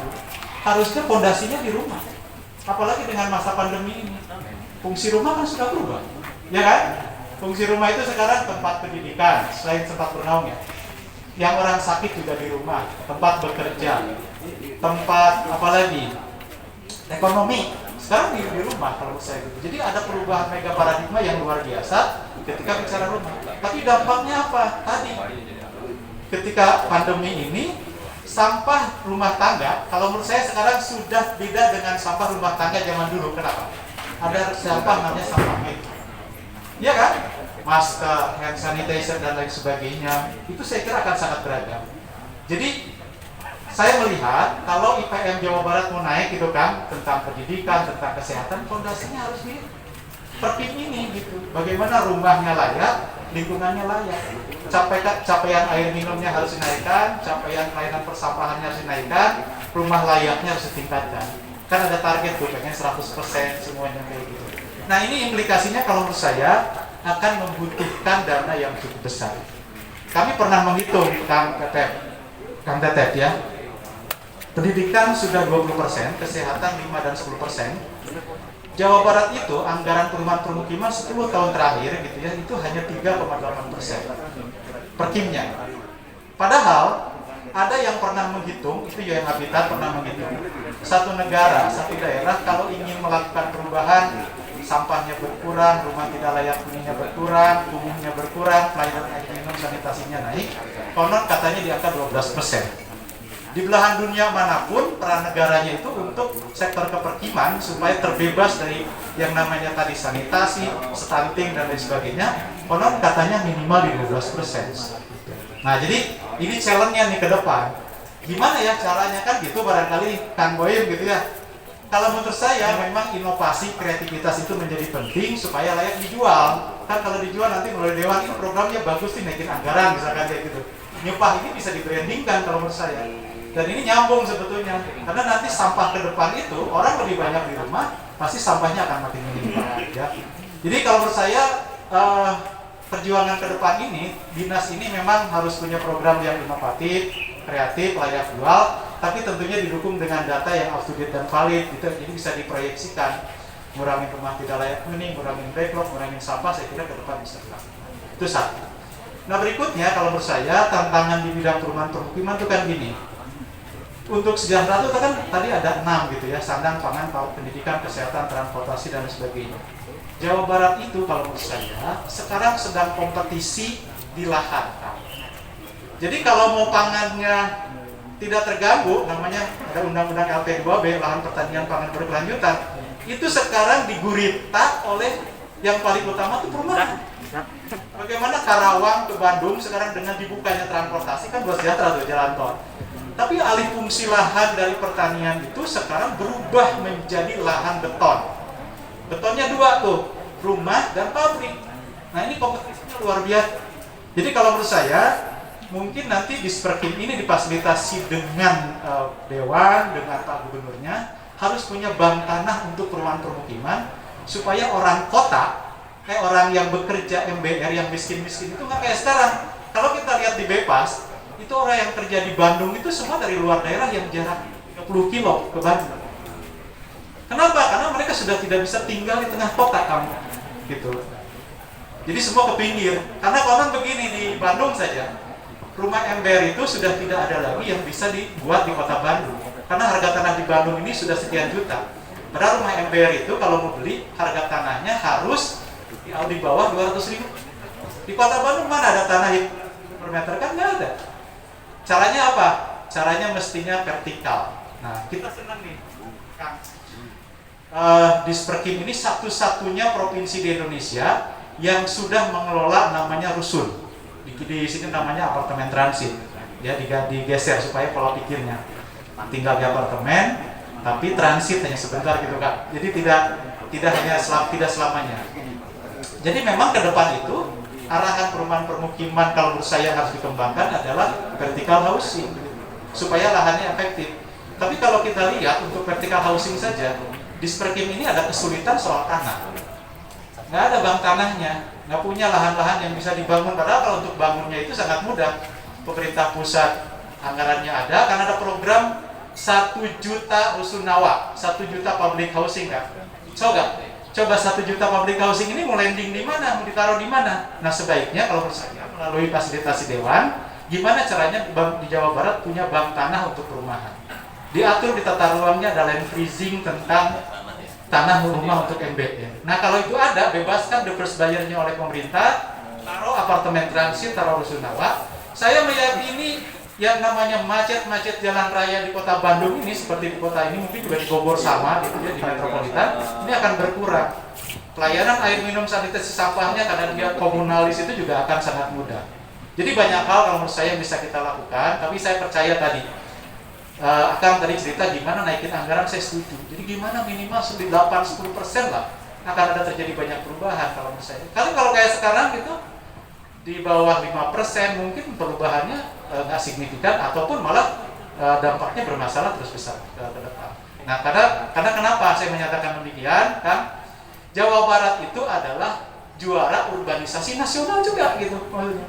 harusnya fondasinya di rumah. Apalagi dengan masa pandemi ini, fungsi rumah kan sudah berubah, ya kan? Fungsi rumah itu sekarang tempat pendidikan, selain tempat bernaung ya. Yang orang sakit juga di rumah, tempat bekerja, tempat apalagi ekonomi. Sekarang di rumah kalau saya gitu. Jadi ada perubahan mega paradigma yang luar biasa ketika bicara rumah. Tapi dampaknya apa? Tadi ketika pandemi ini sampah rumah tangga, kalau menurut saya sekarang sudah beda dengan sampah rumah tangga zaman dulu. Kenapa? Ada sampah namanya sampah medis. Iya kan? Masker, hand sanitizer dan lain sebagainya. Itu saya kira akan sangat beragam. Jadi saya melihat kalau IPM Jawa Barat mau naik gitu kan, tentang pendidikan, tentang kesehatan, fondasinya harus di Perkim ini gitu. Bagaimana rumahnya layak, lingkungannya layak. Capaian air minumnya harus dinaikkan, capaian pelayanan persampahannya harus dinaikkan, rumah layaknya harus ditingkatkan. Kan ada target tuh, pengen 100% semuanya kayak gitu. Nah ini implikasinya kalau menurut saya akan membutuhkan dana yang cukup besar. Kami pernah menghitung Kang Tetep ya. Pendidikan sudah 20%, kesehatan 5 dan 10%. Jawa Barat itu anggaran perumahan permukiman 10 tahun terakhir gitu ya, itu hanya 3,8% Perkimnya. Padahal ada yang pernah menghitung, itu yang Habitat pernah menghitung, satu negara, satu daerah kalau ingin melakukan perubahan, sampahnya berkurang, rumah tidak layak huninya berkurang, kumuhnya berkurang, pelayanan air minum sanitasinya naik, konon katanya di angka 12%. Di belahan dunia manapun peran negaranya itu untuk sektor keperkiman supaya terbebas dari yang namanya tadi sanitasi, stunting dan lain sebagainya, konon katanya minimal di 12%. Nah jadi ini challenge-nya nih ke depan. Gimana ya caranya kan gitu, barangkali Kang Boyim gitu ya. Kalau menurut saya memang inovasi, kreativitas itu menjadi penting supaya layak dijual. Kan kalau dijual nanti melalui dewan ini programnya bagus nih, naikin anggaran misalkan kayak gitu. Nyupah ini bisa dibrandingkan kalau menurut saya. Dan ini nyambung sebetulnya, karena nanti sampah ke depan itu orang lebih banyak di rumah, pasti sampahnya akan makin meningkat ya. Jadi kalau menurut saya perjuangan ke depan ini, dinas ini memang harus punya program yang inovatif, kreatif, layak jual, tapi tentunya didukung dengan data yang up to date dan valid gitu. Jadi bisa diproyeksikan, ngurangin rumah tidak layak huni, ngurangin backlog, ngurangin sampah, saya kira ke depan bisa dilakukan. Itu satu. Nah berikutnya kalau menurut saya tantangan di bidang perumahan permukiman itu kan gini. Untuk sejahtera itu kan tadi ada 6 gitu ya, sandang, pangan, pendidikan, kesehatan, transportasi dan sebagainya. Jawa Barat itu kalau menurut saya sekarang sedang kompetisi di lahan. Jadi kalau mau pangannya tidak terganggu, namanya ada undang-undang LP2B, lahan pertanian pangan berkelanjutan, itu sekarang digurita oleh yang paling utama itu perumahan. Bagaimana Karawang ke Bandung sekarang dengan dibukanya transportasi kan buat sejahtera tuh jalan tol. Tapi alih fungsi lahan dari pertanian itu sekarang berubah menjadi lahan beton. Betonnya 2 tuh, rumah dan pabrik. Nah ini kompetisinya luar biasa. Jadi kalau menurut saya, mungkin nanti Disperkim ini difasilitasi dengan Dewan, dengan Pak Gubernurnya, harus punya bank tanah untuk perumahan permukiman, supaya orang kota, kayak orang yang bekerja MBR, yang miskin-miskin itu nggak kayak sekarang. Kalau kita lihat di Bepas, itu orang yang kerja di Bandung itu semua dari luar daerah yang jarak 30 kilo ke Bandung. Kenapa? Karena mereka sudah tidak bisa tinggal di tengah kota kamu, gitu. Jadi semua ke pinggir. Karena konon begini di Bandung saja, rumah MBR itu sudah tidak ada lagi yang bisa dibuat di kota Bandung. Karena harga tanah di Bandung ini sudah sekian juta. Padahal rumah MBR itu kalau mau beli harga tanahnya harus di bawah 200.000. Di kota Bandung mana ada tanah per meter, kan nggak ada. Caranya apa? Caranya mestinya vertikal. Nah kita senang nih, Kang. Disperkim ini satu-satunya provinsi di Indonesia yang sudah mengelola namanya rusun. Di sini namanya apartemen transit. Ya digeser supaya pola pikirnya tinggal di apartemen, tapi transit hanya sebentar gitu kan. Jadi tidak selamanya. Jadi memang ke depan itu arahan perumahan permukiman kalau menurut saya harus dikembangkan adalah vertical housing supaya lahannya efektif. Tapi kalau kita lihat untuk vertical housing saja, Disperkim ini ada kesulitan soal tanah. Nggak ada bank tanahnya, nggak punya lahan-lahan yang bisa dibangun. Padahal kalau untuk bangunnya itu sangat mudah. Pemerintah pusat anggarannya ada, karena ada program 1 juta rusunawa, 1 juta public housing kan. Coba 1 juta public housing ini mau landing di mana, mau ditaruh di mana? Nah sebaiknya kalau menurut saya melalui fasilitasi Dewan, gimana caranya bank di Jawa Barat punya bank tanah untuk perumahan. Diatur di tata ruangnya ada land freezing tentang tanah rumah untuk MBR. Nah kalau itu ada, bebaskan the first buyer-nya oleh pemerintah, taruh apartemen transit, taruh rusunawa. Saya meyakini yang namanya macet-macet jalan raya di kota Bandung ini, seperti di kota ini, mungkin juga di Bogor sama gitu ya, di metropolitan, ini akan berkurang. Pelayanan air minum sanitasi sampahnya karena dia komunalis itu juga akan sangat mudah. Jadi banyak hal kalau menurut saya bisa kita lakukan, tapi saya percaya tadi Akang tadi cerita gimana naikin anggaran, saya setuju. Jadi gimana minimal 8-10% lah akan ada terjadi banyak perubahan kalau menurut saya. Kalau kayak sekarang gitu di bawah 5% mungkin perubahannya nggak signifikan ataupun malah dampaknya bermasalah terus besar ke depan. Nah karena kenapa saya menyatakan demikian kan, Jawa Barat itu adalah juara urbanisasi nasional juga gitu maksudnya.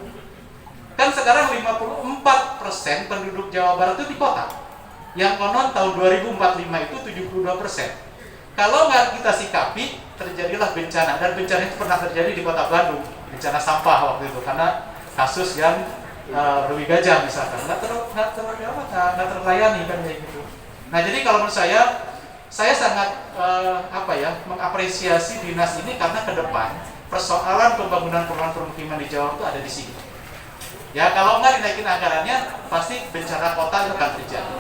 Kan sekarang 54% penduduk Jawa Barat itu di kota. Yang konon tahun 2045 itu 72%. Kalau nggak kita sikapi, terjadilah bencana. Dan bencana itu pernah terjadi di kota Bandung, bencana sampah waktu itu karena kasus yang Rui Gajah misalkan nggak terlayani kan kayak gitu. Nah jadi kalau menurut saya sangat mengapresiasi dinas ini karena ke depan persoalan pembangunan perumahan permukiman di Jawa itu ada di sini. Ya kalau nggak dinaikin anggarannya, pasti bencana kota itu akan terjadi.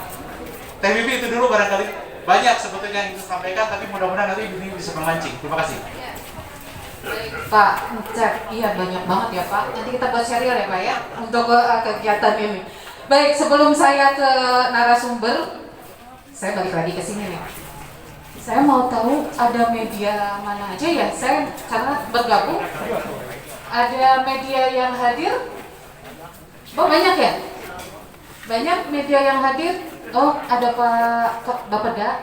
Teh Bibi itu dulu barangkali banyak sebetulnya yang disampaikan, tapi mudah-mudahan nanti ini bisa memancing. Terima kasih. Pak ngecek, iya banyak banget ya Pak. Nanti kita buat serial ya Pak ya untuk kegiatan ini. Baik, sebelum saya ke narasumber, saya balik lagi ke sini nih. Saya mau tahu ada media mana aja ya? Saya karena bergabung, ada media yang hadir. Oh banyak ya? Banyak media yang hadir. Oh, ada Pak Bapeda.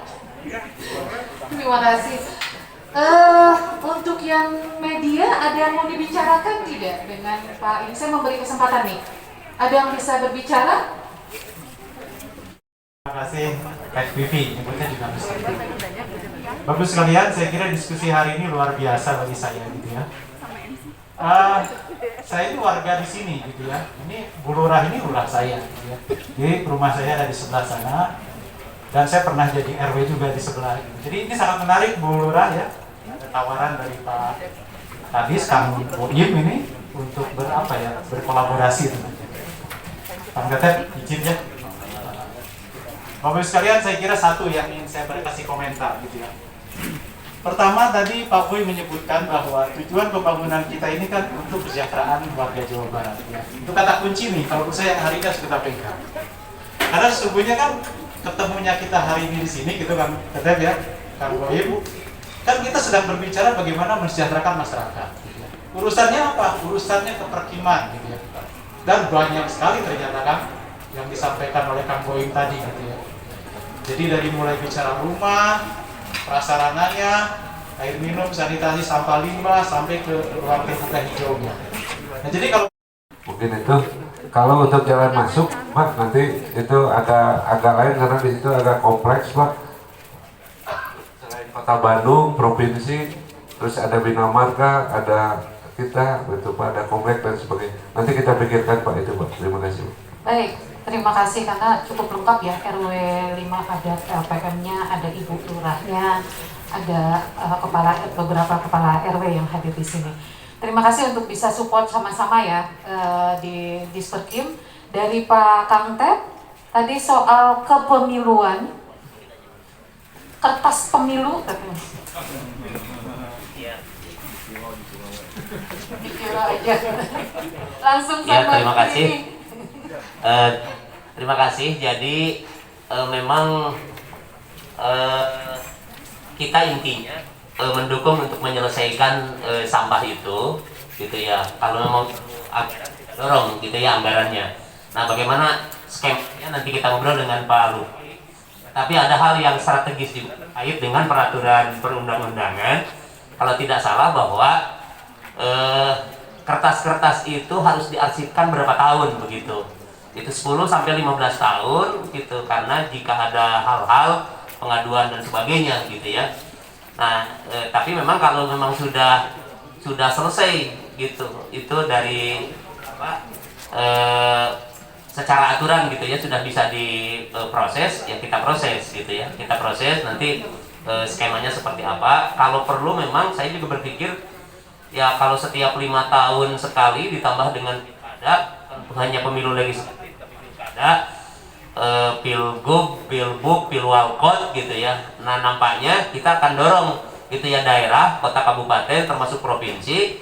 Terima kasih. Untuk yang media ada yang mau dibicarakan tidak dengan Pak ini? Saya memberi kesempatan nih. Ada yang bisa berbicara? Terima kasih Kak Vivi, nyebutnya juga Mr. Bagus sekalian, saya kira diskusi hari ini luar biasa bagi saya gitu ya. Saya ini warga di sini gitu ya. Ini Bu Lurah ini lurah saya gitu ya. Jadi rumah saya ada di sebelah sana dan saya pernah jadi RW juga di sebelah. Jadi ini sangat menarik Bu Lurah ya. Ada tawaran dari Pak Kadis, Kang Boim ini untuk berkolaborasi tentunya. Kang Gatet, izin ya. Bapak sekalian, saya kira satu yang ingin saya kasih komentar gitu ya. Pertama tadi Pak Boy menyebutkan bahwa tujuan pembangunan kita ini kan untuk kesejahteraan warga Jawa Barat ya. Itu kata kunci nih kalau menurut saya hari ini harus kita pegang. Karena sesungguhnya kan ketemunya kita hari ini di sini gitu kan, Tetep ya, Kang Boy, kan kita sedang berbicara bagaimana mensejahterakan masyarakat. Gitu ya. Urusannya apa? Urusannya keterkiman gitu ya. Dan banyak sekali ternyata kan yang disampaikan oleh Kang Boy tadi gitu ya. Jadi dari mulai bicara rumah, prasarananya, air minum, sanitasi, sampah limbah, sampai ke ruang terbuka hijaunya. Nah, jadi kalau mungkin itu kalau untuk jalan masuk Pak nanti itu agak lain karena di situ agak kompleks Pak. Selain Kota Bandung, provinsi, terus ada Bina Marga, ada kita, betul Pak, ada kompleks dan sebagainya. Nanti kita pikirkan Pak itu Pak. Terima kasih. Baik, terima kasih karena cukup lengkap ya. RW 5 ada LPM-nya, ada Ibu Lurahnya, ada beberapa kepala RW yang hadir di sini. Terima kasih untuk bisa support sama-sama ya di Disperkim. Dari Pak Kang Tep, tadi soal kepemiluan, kertas pemilu katanya. Dikira aja. Langsung sama ya, terima kasih. ini. Terima kasih. Jadi memang kita intinya mendukung untuk menyelesaikan sampah itu, gitu ya. Kalau memang dorong, gitu ya anggarannya. Nah, bagaimana skemanya nanti kita ngobrol dengan Pak Luh. Tapi ada hal yang strategis juga terkait dengan peraturan perundang-undangan. Kalau tidak salah bahwa kertas-kertas itu harus diarsipkan berapa tahun begitu. Itu 10 sampai 15 tahun gitu, karena jika ada hal-hal pengaduan dan sebagainya gitu ya. Nah, tapi memang kalau memang sudah selesai gitu, itu dari secara aturan gitu ya, sudah bisa diproses, ya kita proses gitu ya. Kita proses nanti skemanya seperti apa. Kalau perlu memang saya juga berpikir ya kalau setiap 5 tahun sekali ditambah dengan pilkada, hanya pemilu legislatif, ada pilgub, pilbuk, pilwalkot gitu ya. Nah, nampaknya kita akan dorong gitu ya daerah, kota, kabupaten termasuk provinsi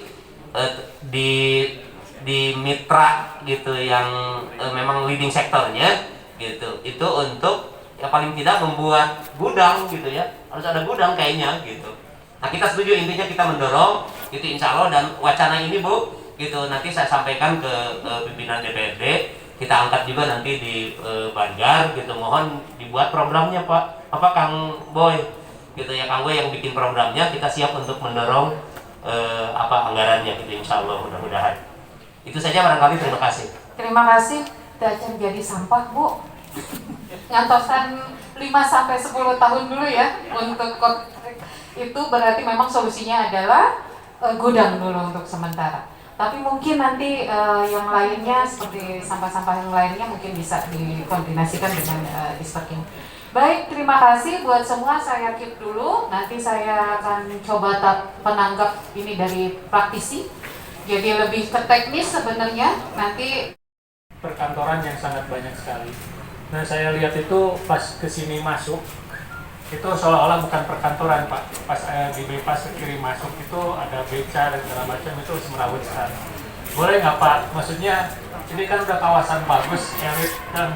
di mitra gitu yang memang leading sektornya gitu. Itu untuk ya paling tidak membuat gudang gitu ya. Harus ada gudang kayaknya gitu. Nah, kita setuju, intinya kita mendorong gitu insya Allah, dan wacana ini Bu gitu nanti saya sampaikan ke pimpinan DPRD, kita angkat juga nanti di Banjar gitu. Mohon dibuat programnya Pak, apa Kang Boy gitu ya, Kang Boy yang bikin programnya, kita siap untuk mendorong anggarannya gitu insya Allah, mudah-mudahan. Itu saja barangkali, terima kasih. Terima kasih. Dacan jadi sampah Bu, ngantosan 5 sampai 10 tahun dulu ya untuk itu, berarti memang solusinya adalah gudang dulu untuk sementara. Tapi mungkin nanti yang lainnya seperti sampah-sampah yang lainnya mungkin bisa dikoordinasikan dengan Disperkim. Baik, terima kasih buat semua. Saya keep dulu. Nanti saya akan coba menanggap ini dari praktisi. Jadi lebih ke teknis sebenarnya. Nanti perkantoran yang sangat banyak sekali. Nah, saya lihat itu pas kesini masuk, itu seolah-olah bukan perkantoran Pak. Pas di bypass ke kiri masuk itu ada beca dan segala macam, itu semerawut sekali. Boleh nggak Pak? Maksudnya ini kan udah kawasan bagus, elit dan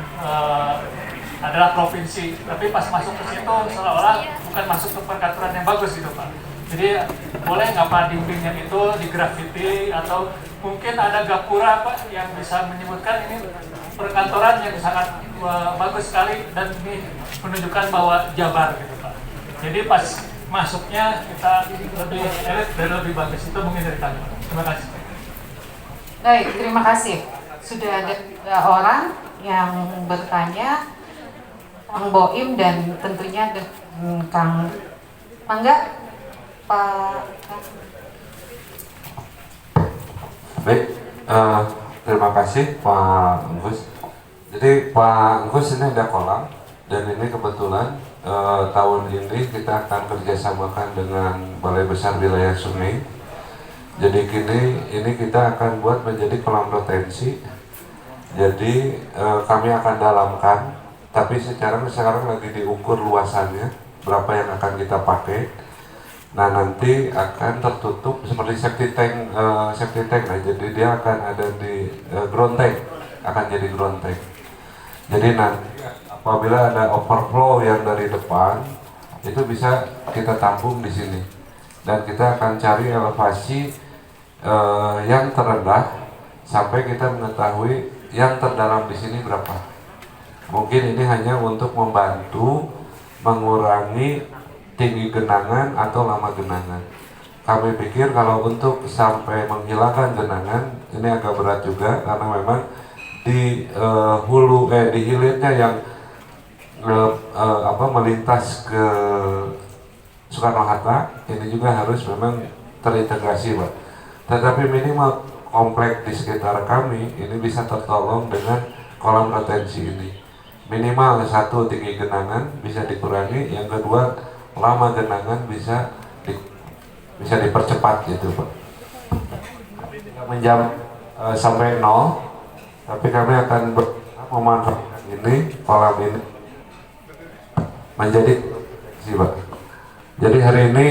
adalah provinsi, tapi pas masuk ke situ seolah-olah bukan masuk ke perkantoran yang bagus gitu Pak. Jadi boleh nggak Pak dindingnya itu digrafiti, atau mungkin ada gapura Pak yang bisa menyebutkan ini perkantoran yang sangat bagus sekali dan ini menunjukkan bahwa Jabar gitu Pak. Jadi pas masuknya kita lebih elit dan lebih bagus. Itu mungkin dari kami. Terima kasih. Baik, terima kasih. Sudah ada orang yang bertanya, Kang Boim dan tentunya Kang Mangga, Pak. Baik, terima kasih Pak Enggus. Jadi Pak Enggus ini ada kolam dan ini kebetulan tahun ini kita akan kerjasamakan dengan Balai Besar Wilayah Sungai. Jadi ini kita akan buat menjadi kolam retensi. Jadi kami akan dalamkan, tapi sekarang lagi diukur luasannya berapa yang akan kita pakai. Nah nanti akan tertutup seperti safety tank nah, jadi dia akan ada di ground tank, akan jadi ground tank. Jadi nanti apabila ada overflow yang dari depan itu bisa kita tampung di sini dan kita akan cari elevasi yang terendah sampai kita mengetahui yang terdalam di sini berapa. Mungkin ini hanya untuk membantu mengurangi tinggi genangan atau lama genangan. Kami pikir kalau untuk sampai menghilangkan genangan ini agak berat juga karena memang di di hilirnya yang melintas ke Soekarno-Hatta ini juga harus memang terintegrasi, Pak. Tetapi minimal komplek di sekitar kami ini bisa tertolong dengan kolam retensi ini. Minimal satu, tinggi genangan bisa dikurangi, yang kedua lama genangan bisa dipercepat gitu, Pak. Menjam sampai 0, tapi kami akan memanfaatkan ini kolam ini menjadi sih, Pak. Jadi hari ini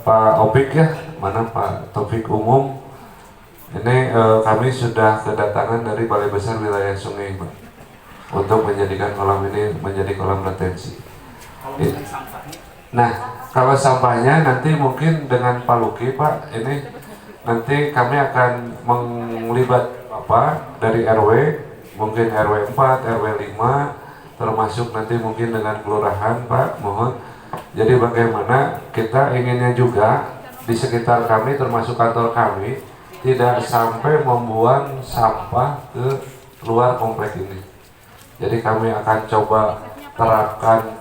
Pak Opik ya, mana Pak Taufik Umum, ini kami sudah kedatangan dari Balai Besar Wilayah Sungai, Pak, untuk menjadikan kolam ini menjadi kolam retensi. Nah, kalau sampahnya nanti mungkin dengan Pak Luki, Pak, ini nanti kami akan melibat Bapak dari RW, mungkin RW 4, RW 5, termasuk nanti mungkin dengan kelurahan, Pak, mohon. Jadi bagaimana kita inginnya juga di sekitar kami termasuk kantor kami tidak sampai membuang sampah ke luar komplek ini. Jadi kami akan coba terapkan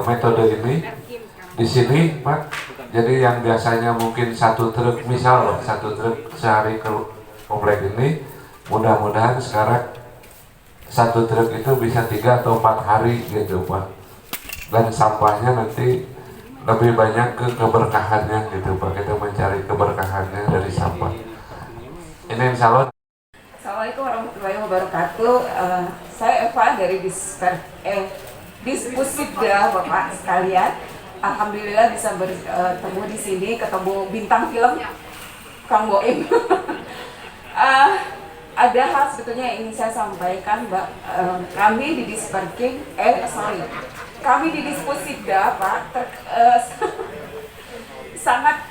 metode ini di sini, Pak. Jadi yang biasanya mungkin satu truk, misal satu truk sehari ke komplek ini, mudah-mudahan sekarang satu truk itu bisa 3 atau 4 hari gitu, Pak. Dan sampahnya nanti lebih banyak ke keberkahannya gitu, Pak. Kita mencari keberkahannya dari sampah. Ini insya Allah. Assalamualaikum warahmatullahi wabarakatuh. Saya Eva dari Dispusibda, Bapak sekalian. Alhamdulillah bisa bertemu di sini, ketemu bintang film Kang Boim. Ada hal sebetulnya yang ingin saya sampaikan, Mbak. Kami di kami di Dispusibda, Pak, sangat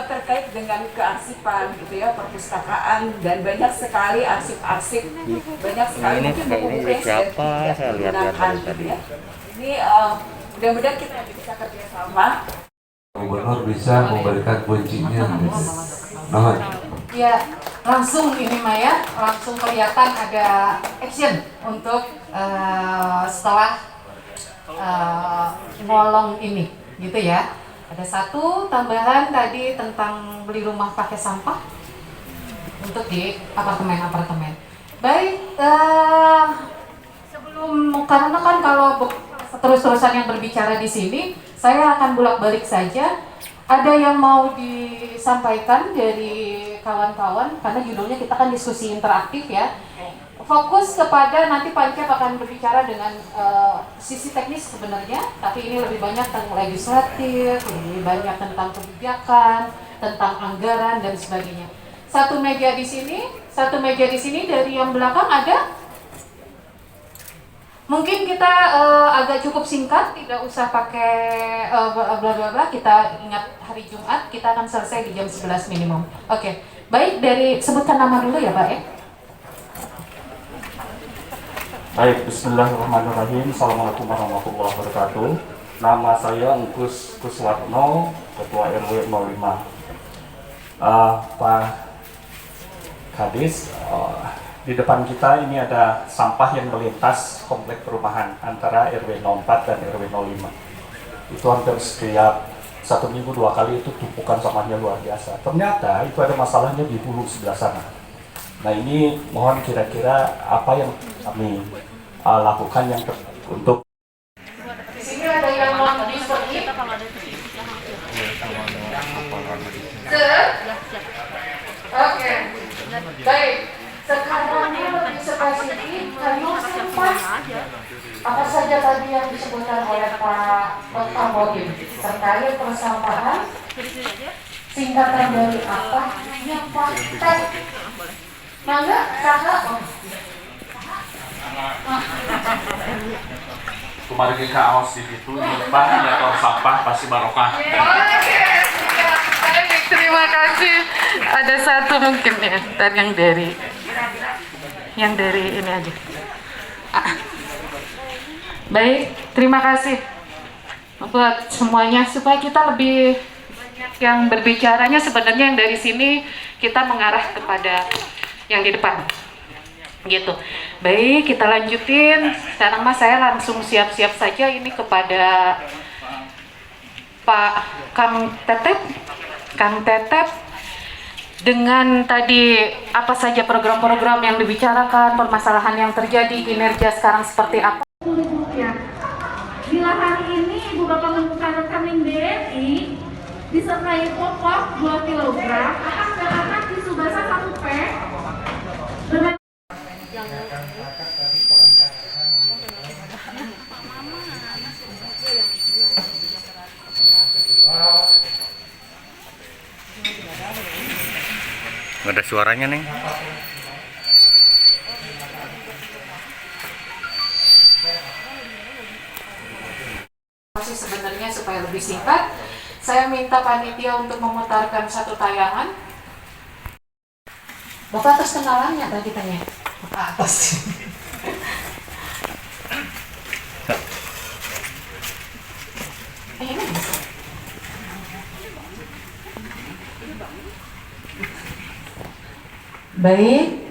terkait dengan kearsipan gitu ya, perpustakaan, dan banyak sekali arsip-arsip, banyak sekali mungkin buku-buku yang sudah digunakan gitu ya. Ini mudah-mudahan kita bisa kerjasama. Gubernur bisa memberikan kuncinya. Ya, langsung ini Maya, langsung kelihatan ada action untuk setelah nolong ini, gitu ya. Ada satu tambahan tadi tentang beli rumah pakai sampah untuk di apartemen-apartemen. Baik, sebelum, karena kan kalau terus-terusan yang berbicara di sini, saya akan bolak-balik saja. Ada yang mau disampaikan dari kawan-kawan, karena judulnya kita kan diskusi interaktif ya. Fokus kepada nanti Pak Encep akan berbicara dengan sisi teknis sebenarnya, tapi ini lebih banyak tentang legislatif, lebih banyak tentang kebijakan, tentang anggaran dan sebagainya. Satu meja di sini dari yang belakang ada. Mungkin kita agak cukup singkat, tidak usah pakai bla bla bla. Kita ingat hari Jumat, kita akan selesai di jam 11 minimum. Oke, baik, dari sebutkan nama dulu ya Pak ya. Baik, bismillahirrahmanirrahim. Assalamualaikum warahmatullahi wabarakatuh. Nama saya Engkus Kuswarno, Ketua RW 05. Pak Kadis, di depan kita ini ada sampah yang melintas komplek perumahan antara RW 04 dan RW 05. Itu hampir setiap 1 minggu 2 kali itu tumpukan sampahnya luar biasa. Ternyata itu ada masalahnya di hulu sebelah sana. Nah ini mohon kira-kira apa yang kami lakukan yang untuk Di sini ada yang mau disponsori. Oke. Baik. Sekarang ini lebih spesifik karena sampah apa saja tadi yang disebutkan oleh Pak Boim terkait persampahan, singkatan dari apa yang praktek. Mangga kakak. Kemarin ke aos di situ nyimpan nyator sampah pasti barokah. Baik, terima kasih. Ada satu mungkin ya, dan yang dari ini aja. Baik, terima kasih buat semuanya supaya kita lebih banyak yang berbicaranya. Sebenarnya yang dari sini kita mengarah kepada yang di depan. Gitu. Baik, kita lanjutin. Sekarang mas saya langsung siap-siap saja ini kepada Pak Kang Tetep dengan tadi apa saja program-program yang dibicarakan, permasalahan yang terjadi, kinerja sekarang seperti apa. Bila hari ini Ibu Bapak membuka rekening BNI disertai popok 2 kg akan mendapatkan tisu basah 1 pack dengan nggak ada suaranya nih. Masih sebenarnya supaya lebih singkat, saya minta panitia untuk memutarkan satu tayangan. Bapak atas kenalannya tadi tanya. Atas. Baik,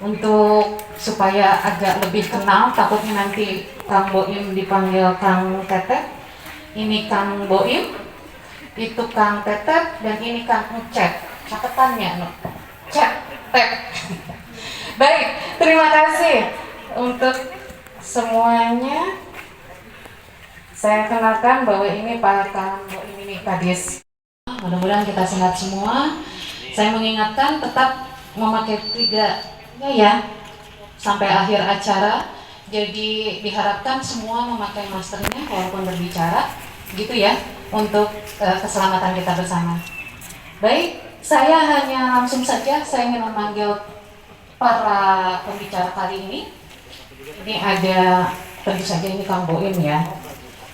untuk supaya agak lebih kenal, takutnya nanti Kang Boim dipanggil Kang Tetep. Ini Kang Boim, itu Kang Tetep, dan ini Kang Ucet. Catetannya, no? Tetep. Baik, terima kasih untuk semuanya. Saya kenalkan bahwa ini Pak Kang Boim, ini Kadis. Mudah-mudahan kita sehat semua. Saya mengingatkan tetap memakai 3-nya ya sampai akhir acara. Jadi diharapkan semua memakai maskernya walaupun berbicara, gitu ya, untuk keselamatan kita bersama. Baik, saya hanya langsung saja saya ingin memanggil para pembicara kali ini. Ini ada tentu saja ini Kang Boim ya.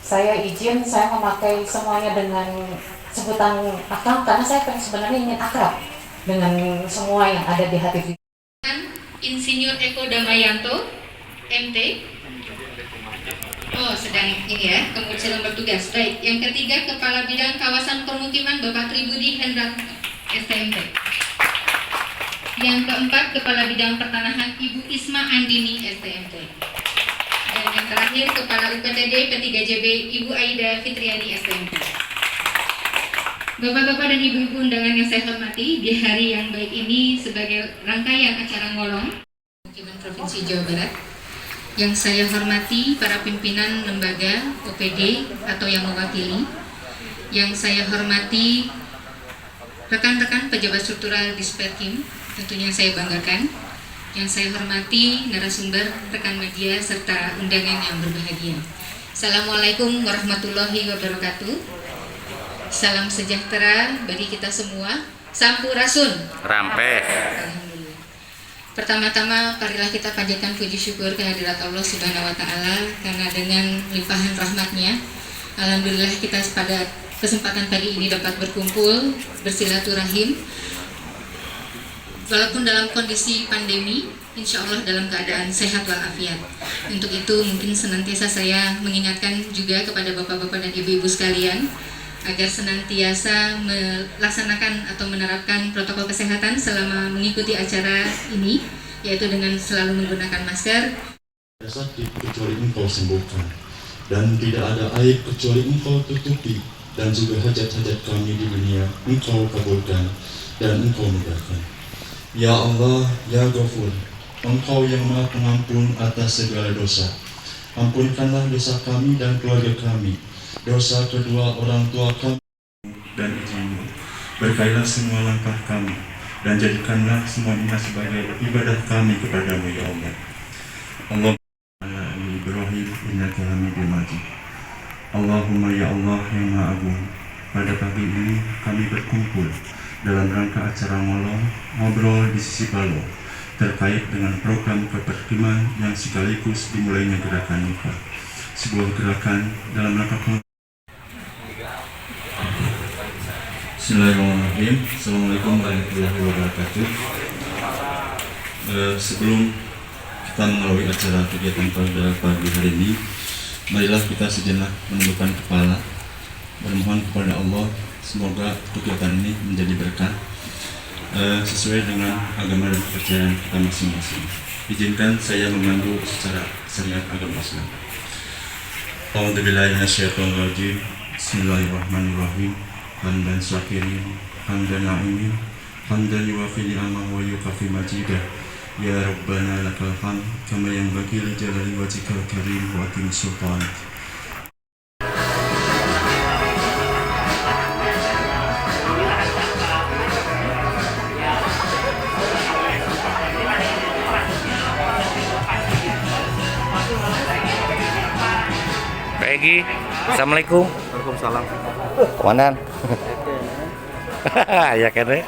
Saya izin saya memakai semuanya dengan sebutan Akang karena saya sebenarnya ingin akrab dengan semua yang ada di hati. Insinyur Eko Damayanto, MT. Oh, sedang ini ya, kemudian sedang bertugas. Baik, yang ketiga Kepala Bidang Kawasan Permukiman Bapak Tribudi Hendra, STMT. Yang keempat Kepala Bidang Pertanahan Ibu Isma Andini, STMT. Dan yang terakhir Kepala UPTD P3JB Ibu Aida Fitriani, STMT. Bapak-bapak dan ibu-ibu undangan yang saya hormati, di hari yang baik ini sebagai rangkaian acara ngolong Pemukiman Provinsi Jawa Barat, yang saya hormati para pimpinan lembaga OPD atau yang mewakili, yang saya hormati rekan-rekan pejabat struktural Disperkim, tentunya saya banggakan, yang saya hormati narasumber, rekan media, serta undangan yang berbahagia. Assalamualaikum warahmatullahi wabarakatuh. Salam sejahtera bagi kita semua. Sampurasun. Rampe. Alhamdulillah. Pertama-tama marilah kita panjatkan puji syukur kehadirat Allah Subhanahu wa taala karena dengan limpahan rahmatnya alhamdulillah kita pada kesempatan pagi ini dapat berkumpul bersilaturahim walaupun dalam kondisi pandemi, insya Allah dalam keadaan sehat walafiat. Untuk itu mungkin senantiasa saya mengingatkan juga kepada bapak-bapak dan ibu-ibu sekalian agar senantiasa melaksanakan atau menerapkan protokol kesehatan selama mengikuti acara ini, yaitu dengan selalu menggunakan masker. Sakit kecuali Engkau sembuhkan, dan tidak ada aib kecuali Engkau tutupi, dan juga hajat-hajat kami di dunia Engkau kabulkan dan Engkau mudahkan. Ya Allah, Ya Ghafur, Engkau yang Maha Pengampun atas segala dosa. Ampunkanlah dosa kami dan keluarga kami, dosa kedua orang tua kami dan izinmu. Berkailah semua langkah kami, dan jadikanlah semua ini sebagai ibadah kami kepadamu, Ya Allah. Allah Ibrahim innaka Hamidum Majid. Allahumma ya Allah yang Maha Agung, pada pagi ini kami berkumpul dalam rangka acara ngobrol di sisi Palo terkait dengan program keperkiman yang sekaligus dimulainya gerakan nikah, sebuah gerakan dalam rangka. Bismillahirrahmanirrahim. Assalamualaikum warahmatullahi wabarakatuh. Sebelum kita melalui acara kegiatan pada pagi hari ini, marilah kita sejenak menundukkan kepala, bermohon kepada Allah semoga kegiatan ini menjadi berkah sesuai dengan agama dan kepercayaan kita masing-masing. Izinkan saya memandu secara syariat agama Islam. A'udzubillahi minasyaitonirrajim. Bismillahirrahmanirrahim. Hamdan syakirin, hamdan na'imin, hamdan yuwafi ni'amah wa yukafi majidah. Ya Rabbana lakal hamd kama yanbaghi li jalali wajhikal karim wa atim sultanik. Pegi, Assalamualaikum. Waalaikumsalam. Komandan. Ya kan deh.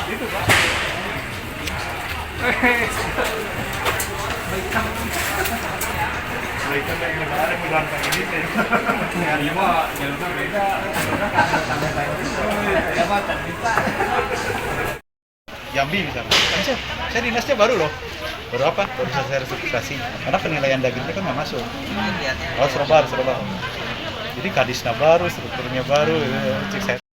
Itu Pak. Baikan dari negara yang bilang kayak gini sih. Ini mah jalurnya beda. Jambi misalnya. Saya dinasnya baru loh. Baru apa? Baru selesai restrukturisasi. Karena penilaian dagingnya kan nggak masuk. Oh, Surabaya. Jadi kadisnya baru, strukturnya baru. Cek saya.